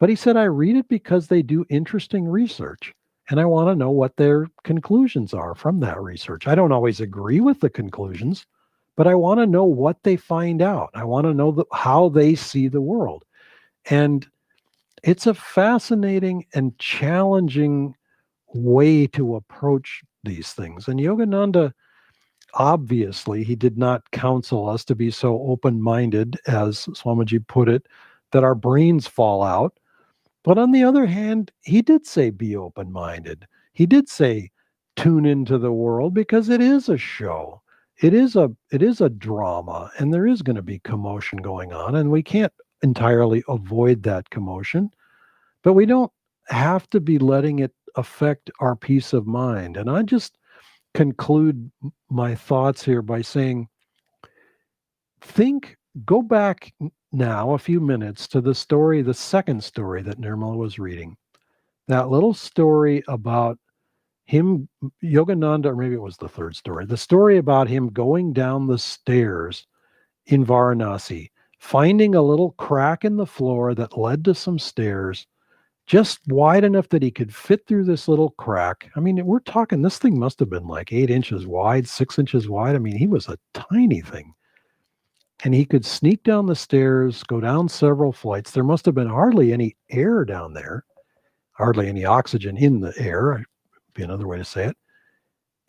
But he said, I read it because they do interesting research. And I want to know what their conclusions are from that research. I don't always agree with the conclusions, but I want to know what they find out. I want to know how they see the world. And it's a fascinating and challenging way to approach these things. And Yogananda, obviously, he did not counsel us to be so open minded, as Swamiji put it, that our brains fall out. But on the other hand, he did say be open minded. He did say tune into the world because it is a show. It is a drama, and there is going to be commotion going on, and we can't entirely avoid that commotion, but we don't have to be letting it affect our peace of mind. And I just conclude my thoughts here by saying, go back now a few minutes to the second story that Nirmala was reading. That little story about him, Yogananda, or maybe it was the third story, the story about him going down the stairs in Varanasi, finding a little crack in the floor that led to some stairs, just wide enough that he could fit through this little crack. I mean, we're talking, this thing must have been like 8 inches wide, 6 inches wide. I mean, he was a tiny thing. And he could sneak down the stairs, go down several flights. There must have been hardly any air down there, hardly any oxygen in the air, would be another way to say it.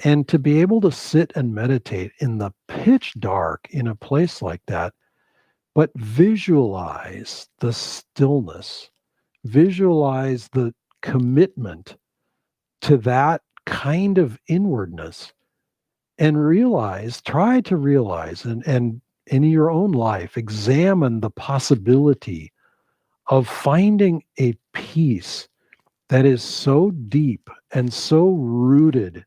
And to be able to sit and meditate in the pitch dark in a place like that, but visualize the stillness, visualize the commitment to that kind of inwardness, and try to realize, and in your own life, examine the possibility of finding a peace that is so deep and so rooted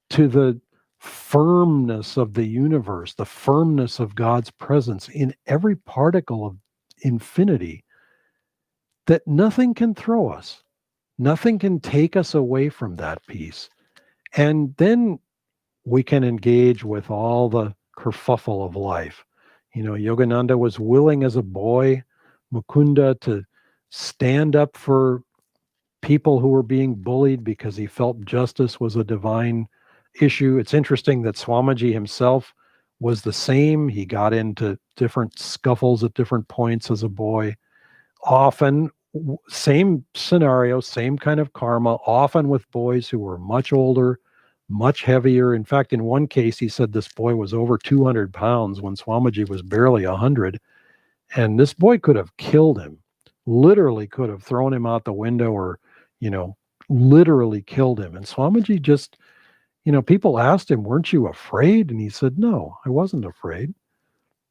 to the firmness of the universe, the firmness of God's presence in every particle of infinity, that nothing can throw us. Nothing can take us away from that peace. And then we can engage with all the kerfuffle of life. Yogananda was willing as a boy, Mukunda, to stand up for people who were being bullied because he felt justice was a divine issue. It's interesting that Swamiji himself was the same. He got into different scuffles at different points as a boy. Often, same scenario, same kind of karma, often with boys who were much older, much heavier. In fact, in one case, he said this boy was over 200 pounds when Swamiji was barely 100. And this boy could have killed him, literally could have thrown him out the window or, literally killed him. And Swamiji just, people asked him, weren't you afraid? And he said, no, I wasn't afraid.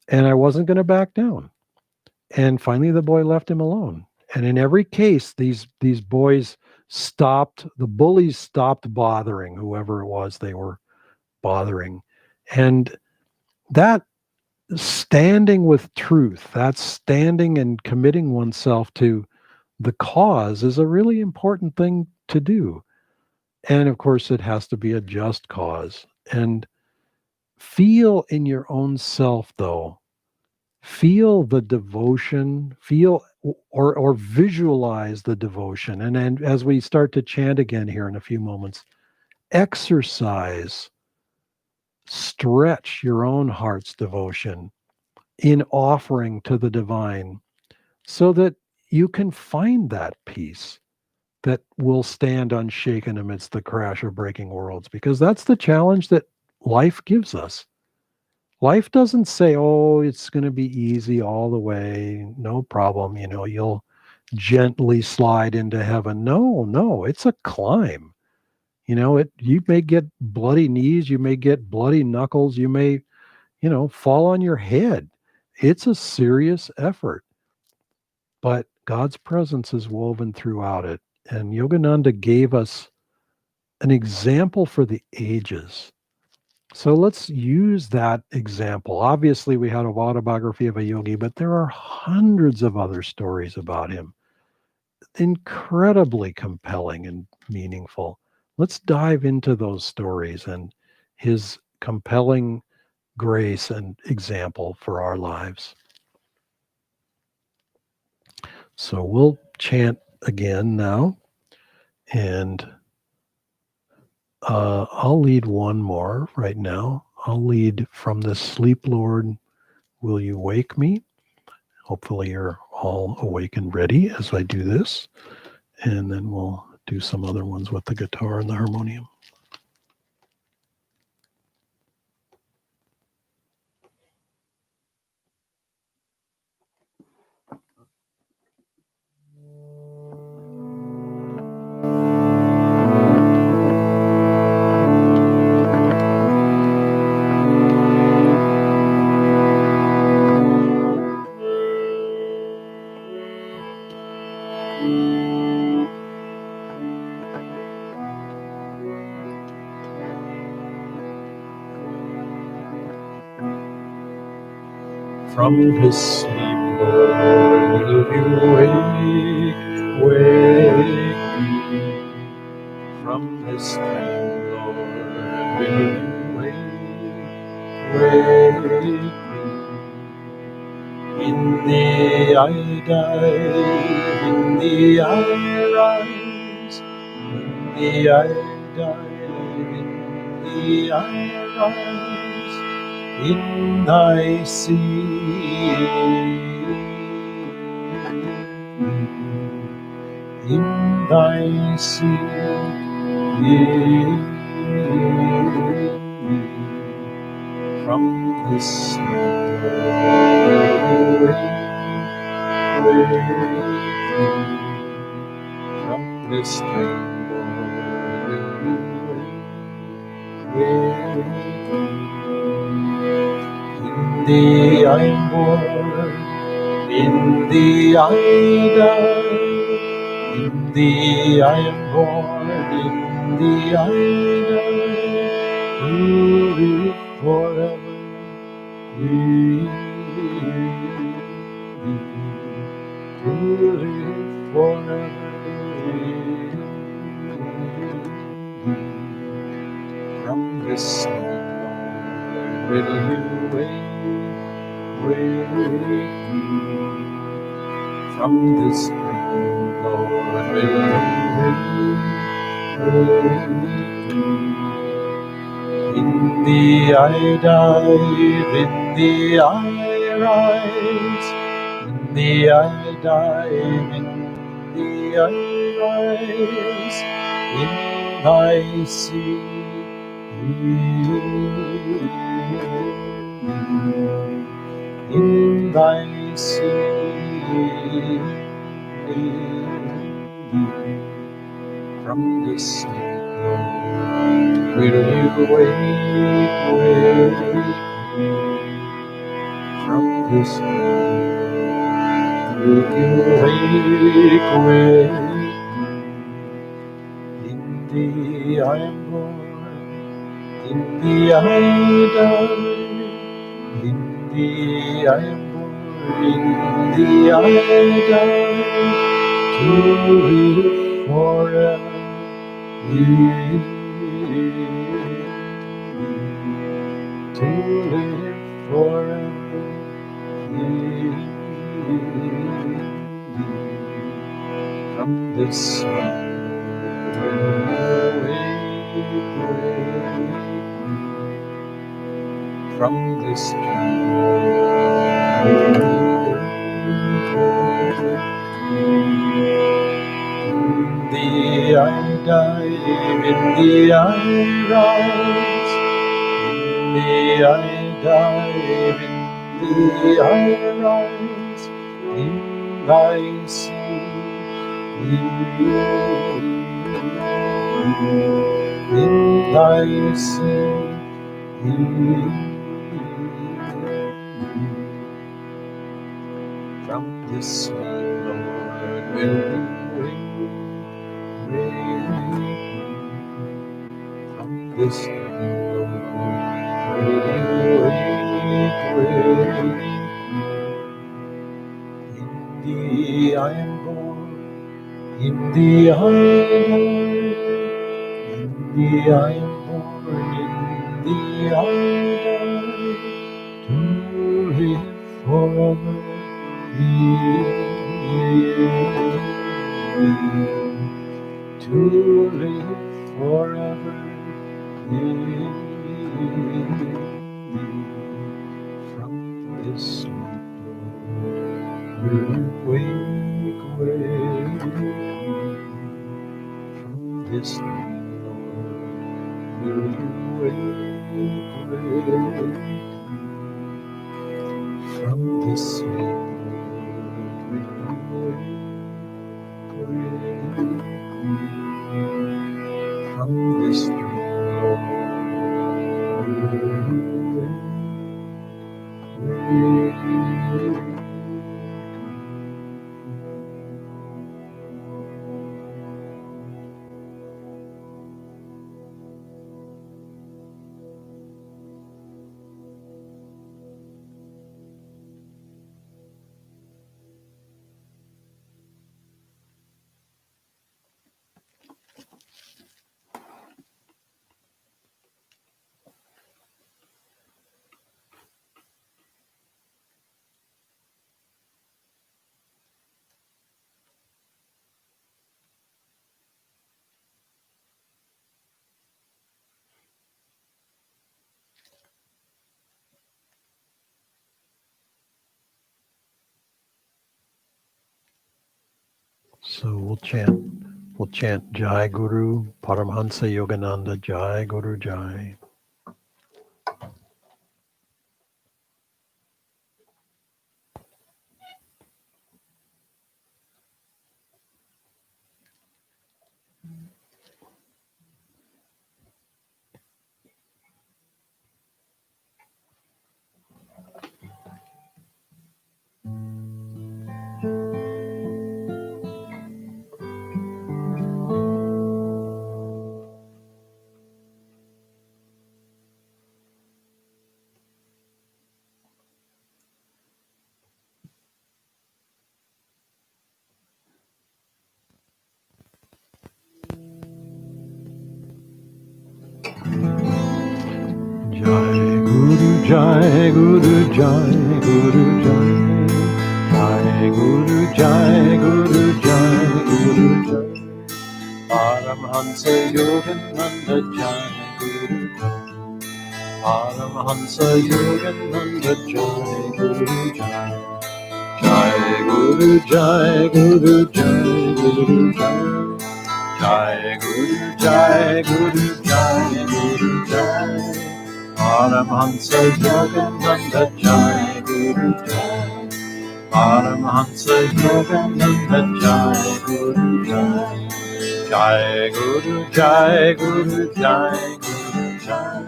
And I wasn't going to back down. And finally, the boy left him alone. And in every case, these boys the bullies stopped bothering whoever it was they were bothering. And that standing with truth, that standing and committing oneself to the cause is a really important thing to do. And of course, it has to be a just cause. And feel in your own self, though, feel the devotion, feel or visualize the devotion. And as we start to chant again here in a few moments, stretch your own heart's devotion in offering to the divine so that you can find that peace that will stand unshaken amidst the crash of breaking worlds, because that's the challenge that life gives us. Life doesn't say, oh, it's going to be easy all the way, no problem, you'll gently slide into heaven. No, it's a climb. You may get bloody knees, you may get bloody knuckles, you may, fall on your head. It's a serious effort, but God's presence is woven throughout it. And Yogananda gave us an example for the ages. So let's use that example. Obviously, we had an autobiography of a yogi, but there are hundreds of other stories about him. Incredibly compelling and meaningful. Let's dive into those stories and his compelling grace and example for our lives. So we'll chant again now, and I'll lead one more right now. I'll lead from the Sleep Lord, Will You Wake Me? Hopefully you're all awake and ready as I do this. And then we'll do some other ones with the guitar and the harmonium. From his sleep, Lord, will you wake me? From his dream, Lord, will you wake me? In the I die, in the I rise, in the I die, in the I rise, in thy sea. In thy sea, from the sleep from the stream, in thee I am born, in thee I die. In thee I am born, in thee I die, to live forever in thee, to live forever in thee. From the sleep, Lord, will you wake me? From the spring, Lord, will you wake me? In thee I dive, in thee I rise, in thee I dive, in thee I rise, in thy sea, in thy sea. From the sleep, Lord, will you wake me? From the sleep, will you wake me? In thee I am born, in thee I die, in thee I am born, in thee I die, to live forever. To live forever from the sleep, from the in thee I dive, in thee I rise, in thee I dive, in thee I rise, in thy sea, in thy sea, from the sleep, Lord, will you wake me? From the sleep, Lord, will you wake me? In thee I am born, in thee I die, in thee I am born, in thee I die, to live forever in to live forever in me. From this sleep, will you wake me? From this dream, Lord, will you wake me? From this sleep, Lord, will you wake me? From this dream, Lord, will you wake me? So we'll chant Jai Guru, Paramhansa Yogananda, Jai Guru Jai. Jai Guru Jai Guru Jai Guru Jai. Jai Guru Jai Guru Jai Guru Jai. Paramhansa Yogananda Jai Guru Jai. Paramhansa Yogananda Jai Guru Jai. Jai Guru Jai Guru Jai Guru Jai. Jai Guru Jai Guru Jai Guru Jai. Paramhansa Yogananda Jai Guru Jai. Paramhansa Yogananda Jai Guru Jai. Jai Guru Jai Guru Jai Guru Jai.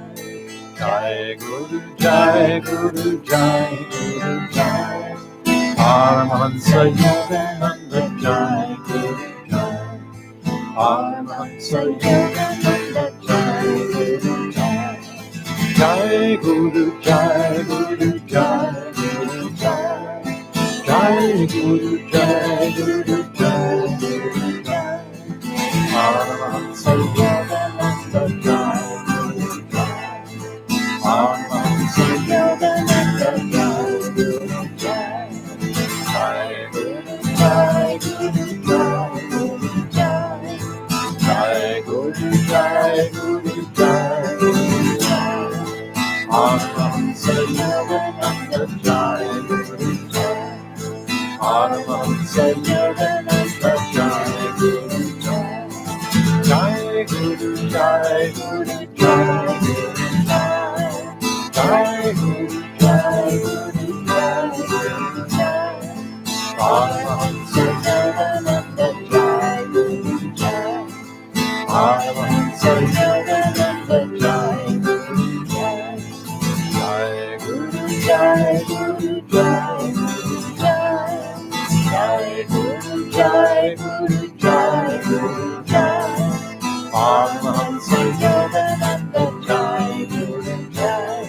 Jai Guru Jai Guru Jai Guru Jai. Paramhansa Yogananda Jai Guru Jai. Paramhansa Yogananda Jai Guru Jai. Jai Guru Jai Guru Jai Guru Jai. Jai Guru Jai Guru Jai Guru Jai. Paramhansa Yogananda Jai Guru Jai. Paramhansa Yogananda Jai Guru Jai. Jai Guru Jai Guru Jai Guru Jai. Jai Guru Jai Guru Jai Guru Jai. Paramhansa Yogananda Jai Guru Jai. Paramhansa Yogananda Jai Guru Jai. Jai Guru Jai Guru Jai Guru Jai. Jai Guru Jai Guru Jai Guru Jai. Paramhansa Yogananda Jai Guru Jai. Paramhansa Yogananda Jai Guru Jai. Jai Guru Jai Guru Jai Guru Jai. Jai Guru Jai Guru Jai Guru Jai. Paramhansa Yogananda Jai Guru Jai.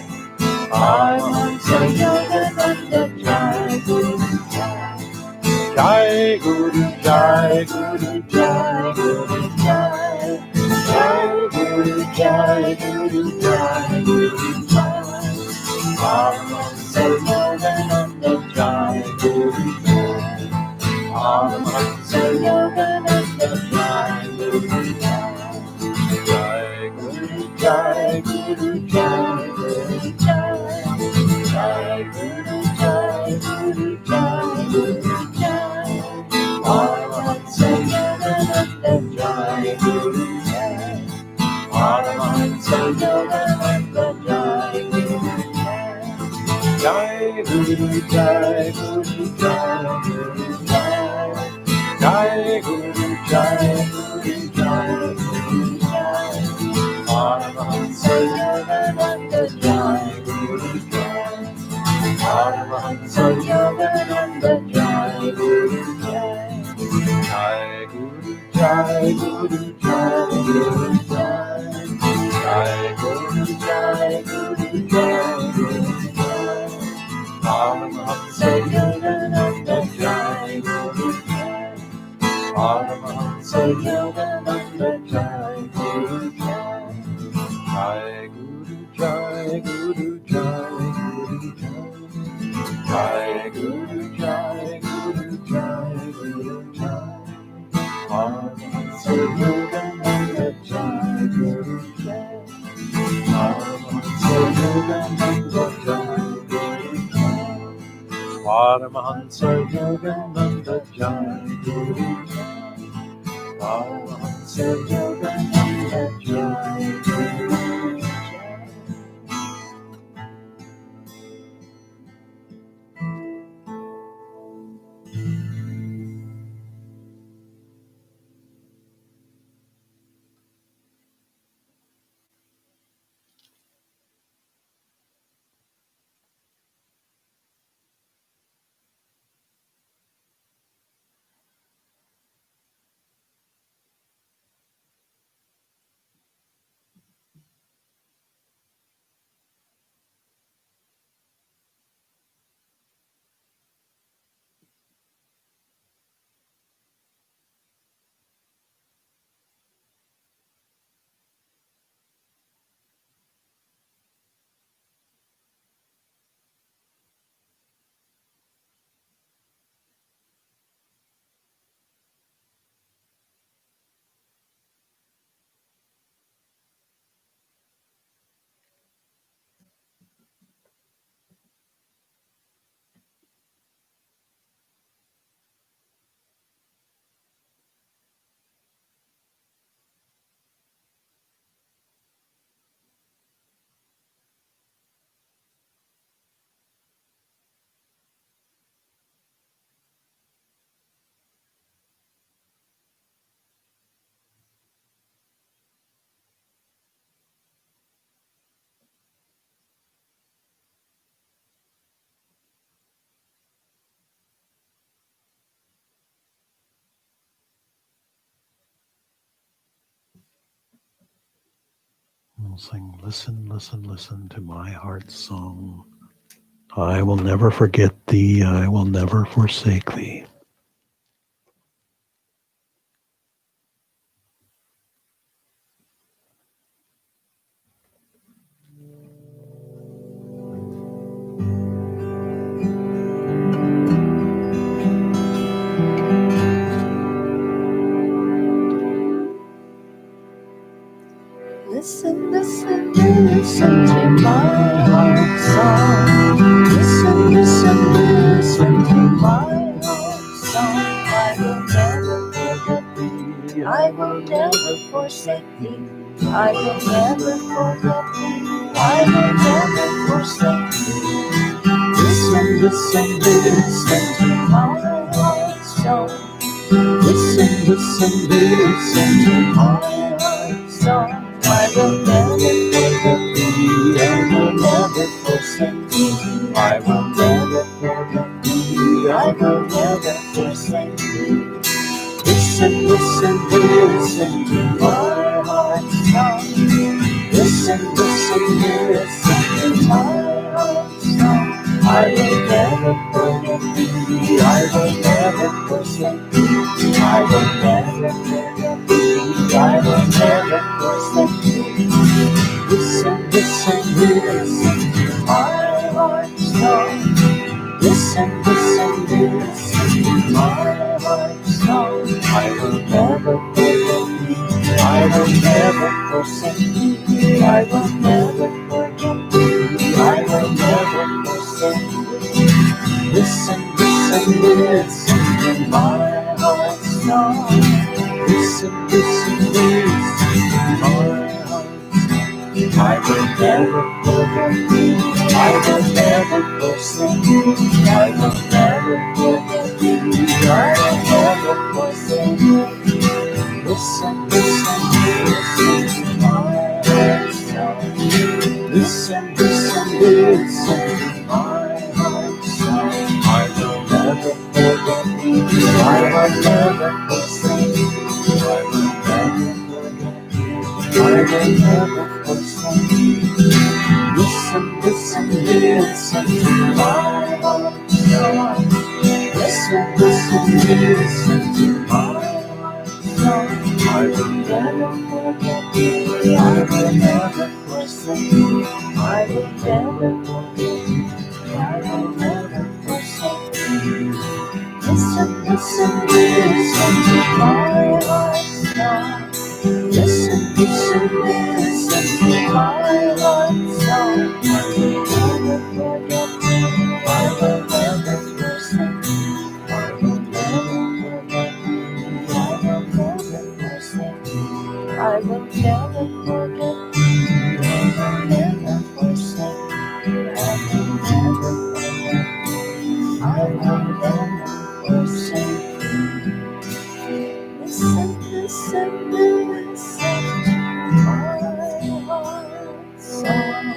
Paramhansa Yogananda Jai Guru Jai. Jai Guru Jai Guru Jai Guru Jai. Jai Guru Jai Guru Jai Guru Jai. Paramhansa Yogananda Jai Guru Jai. Paramhansa Yogananda Guru Jai, Guru Jai, Guru Jai. Jai Guru Jai, Guru Jai, Guru Jai. Paramahansa Yogananda Jai Guru Jai. Paramahansa Yogananda Jai Guru Jai. Jai Guru Jai, Guru Jai, Guru Jai. Jai Guru Jai, Guru Jai, Guru Jai. Paramahansa Yogananda Jai Guru Jai. Paramahansa Yogananda Jai Guru Jai. Jai Guru Jai, Guru Jai, Guru Jai. Jai Guru Jai, Guru Jai, Guru Jai. Paramahansa Yogananda Jai Guru Jai. Paramahansa Yogananda Jai Guru Jai. Paramahansa Yogananda Jai Guru Jai. Paramahansa Yogananda Jai Guru Jai. We'll sing, listen, listen, listen to my heart's song. I will never forget thee, I will never forsake thee. Listen, listen, listen to my heart's song. Listen, listen, listen to my heart's song. I will never forget thee. I will never forsake thee. I will never forget thee. I will never forsake thee. Listen, listen, listen to my heart's song. Listen, listen, listen to my heart's song. I will never forget thee, I will never forsake thee. I will never forget thee, I will never forsake thee. Listen, listen, listen to my heart's song. Listen, listen, listen to my heart's song. I will never forget thee, I will never forsake thee. I will never forget thee, I will never forsake thee. Listen, listen, listen to my heart's song. Listen, listen, listen to my heart's song. I will never forget thee, I will never forsake thee. I will never forget thee, I will never forsake thee. Listen, listen, listen to my heart's song. Listen, listen, listen to my heart's song. I will never forget thee, I will never forsake you. I will never forget you. I will never forsake you. Listen, listen, listen to my heart song. Listen, listen, listen to my heart song. I will never forget you. I will never forsake you. I will never forget you. I will never forsake you. Listen, listen, listen to my heart song. Listen, listen, listen to my heart song. I will never forget you. I will never forsake you. I will never forget you. I will never forsake you. Listen, listen, listen to my heart song. Listen, listen, listen to my heart song. I will never forget you. I will never forsake you. I will never forget you. I will never forsake you. I will never forget you. I will never forsake you. I will never forget you. I will never forsake you. Listen, listen, listen to my heart song.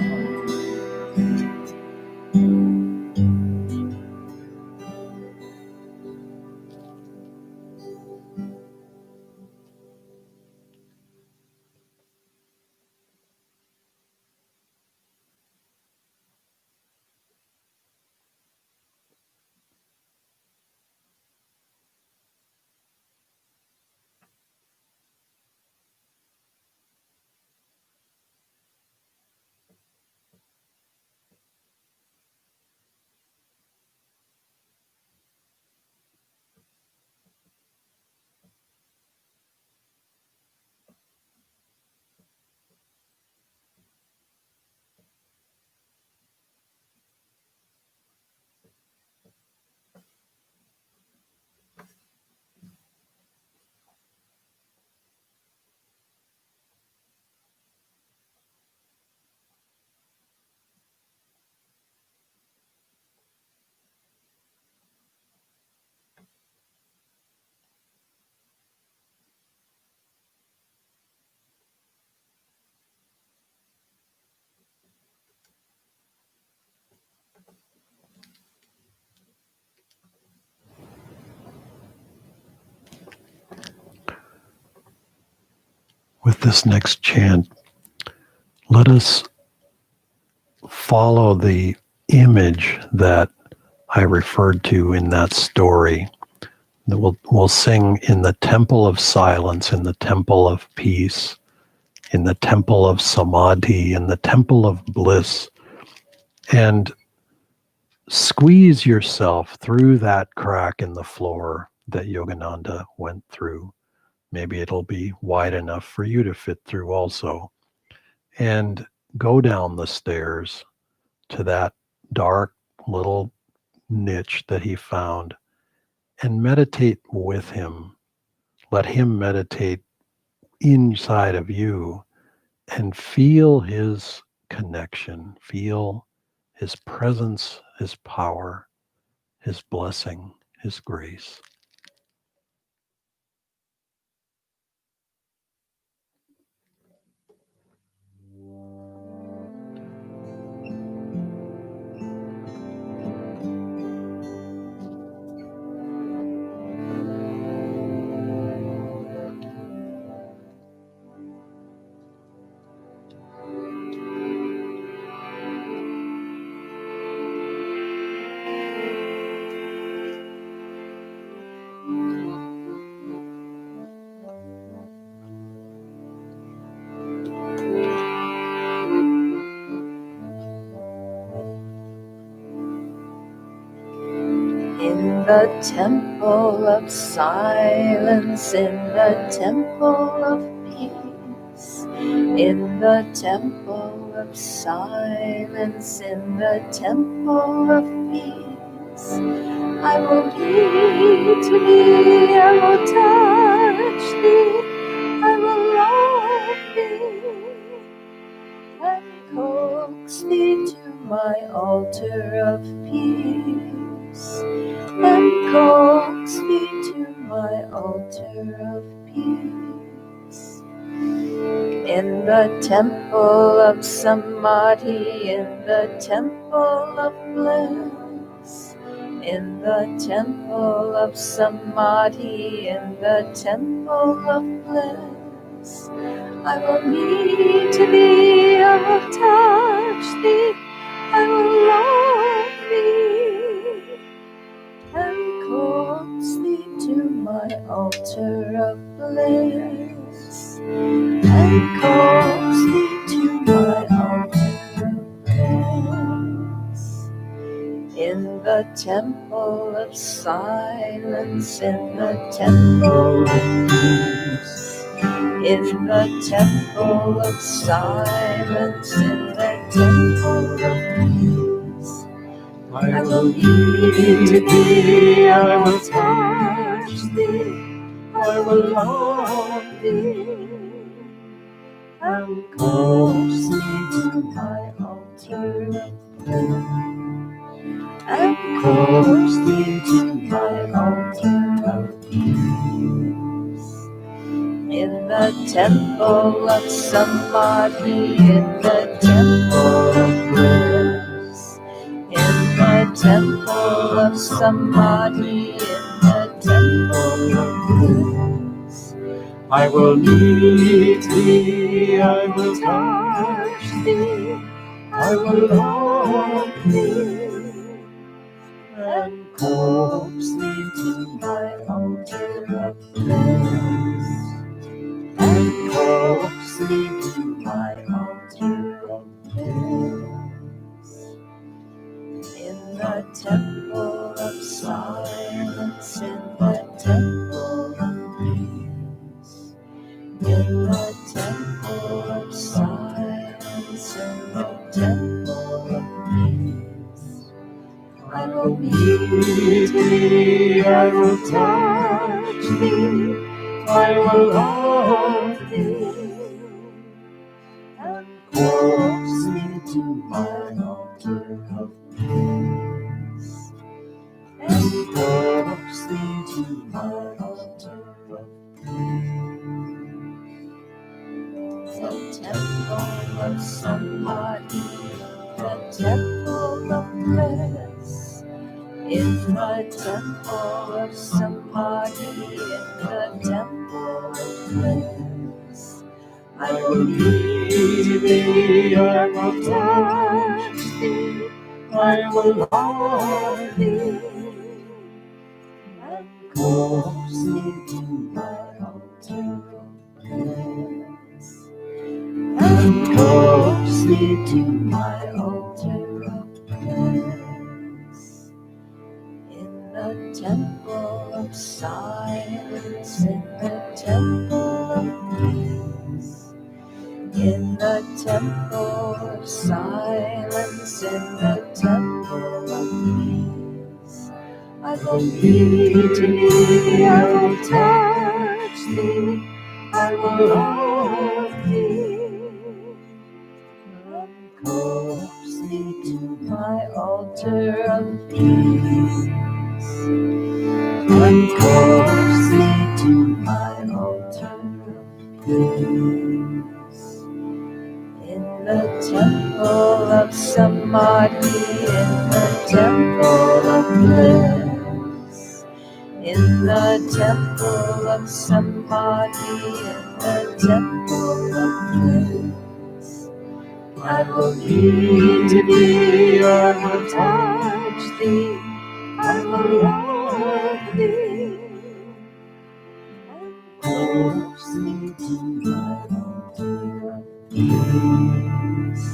With this next chant, let us follow the image that I referred to in that story. That we'll sing in the temple of silence, in the temple of peace, in the temple of samadhi, in the temple of bliss, and squeeze yourself through that crack in the floor that Yogananda went through. Maybe it'll be wide enough for you to fit through also. And go down the stairs to that dark little niche that he found and meditate with him. Let him meditate inside of you and feel his connection, feel his presence, his power, his blessing, his grace. In the temple of silence, in the temple of peace, in the temple of silence, in the temple of peace, I will be to thee, I will touch thee, I will love thee, and coax thee to my altar of peace, and coax me to my altar of peace. In the temple of samadhi, in the temple of bliss, in the temple of samadhi, in the temple of bliss, I will meet thee, I will touch thee, I will love thee, and coax thee to my altar of bliss, and coax thee to my altar of bliss. In the temple of silence, in the temple of peace, in the temple of silence, in the temple of peace, I will meet thee, I will touch thee, I will love thee, and coax thee to my altar of bliss, and coax thee to my altar of peace. In the temple of samadhi, in the temple of bliss, in the temple of samadhi, in the temple of bliss, I will meet thee, I will touch thee, I will love thee, and coax thee to my altar of bliss, and coax thee to my altar of bliss. In the temple of silence, in the temple of peace, in the temple of silence, in the temple of peace, I will meet thee, I will touch thee, I will love thee, and coax thee to my altar of peace, and coax thee to my altar of peace. The temple of samadhi, the temple of bliss, in the temple of samadhi, in the temple of bliss, I will meet thee, I will touch thee, I will love thee, and coax thee to my altar of bliss, and coax thee to my altar of bliss. In the temple of silence, in the temple of peace, in the temple of silence, in the temple of peace, I will meet thee, I will touch thee, I will love thee, and coax thee to my altar of peace, and coax thee to my altar of peace. In the temple of samadhi, in the temple of bliss, in the temple of samadhi, in the temple of bliss, I will meet thee, I will touch thee, I will love thee, and coax thee to my altar of peace,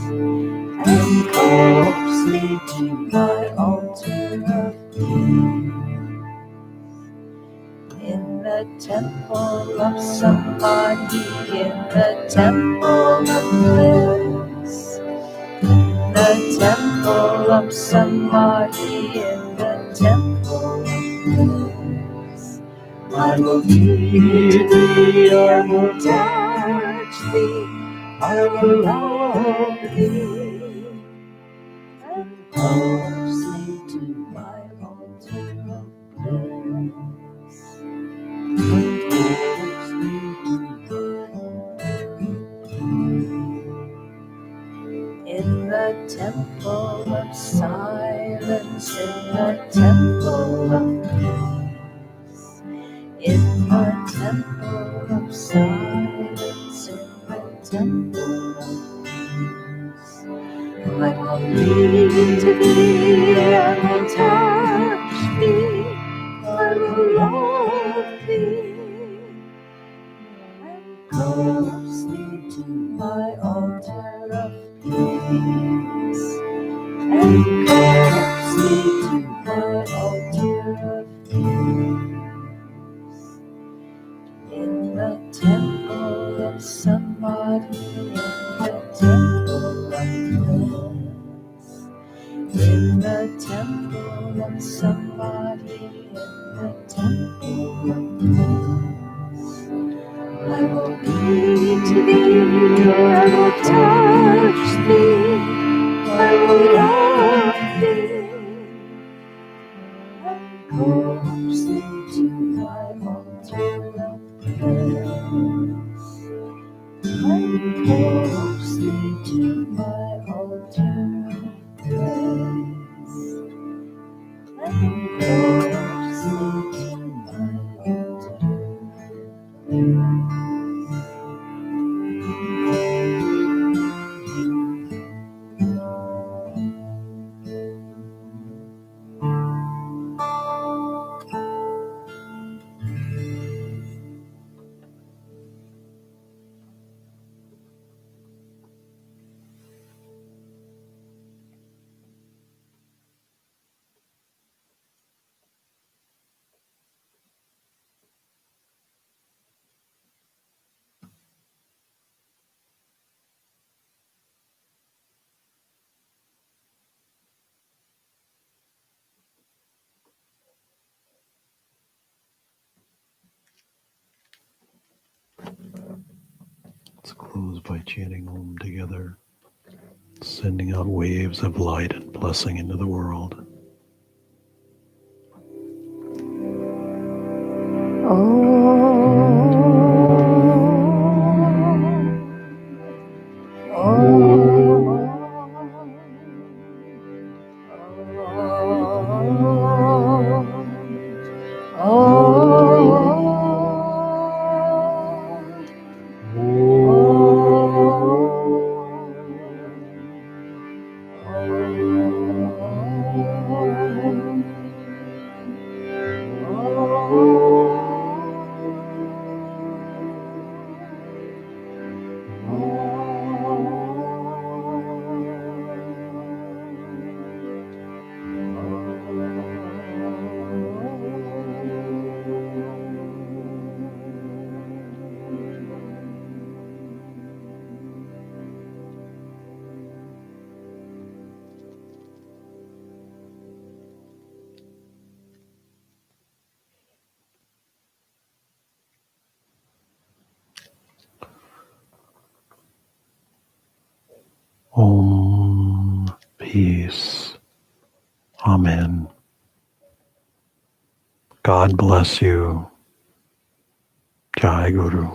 and coax thee to my altar of peace. In the temple of samadhi, in the temple of bliss, the temple of samadhi, in the temple of bliss, I will meet thee, I will touch thee, I will love thee, closely to my altar of praise. Come closely to in the temple of silence, in the temple of peace, in the temple of silence, in the temple of peace. I will lean to thee, I will touch thee, I will love thee, and closely to my altar of peace, and closely to my altar of peace. In the temple of samadhi, in the temple of bliss, in the temple of samadhi, in the temple of bliss, I will be to thee, I will touch thee, I will love thee, and closely to my altar of praise, and closely to my altar of praise, and closely to my altar of praise. Let's close by chanting Om together, sending out waves of light and blessing into the world. Om, peace. Amen. God bless you. Jai Guru.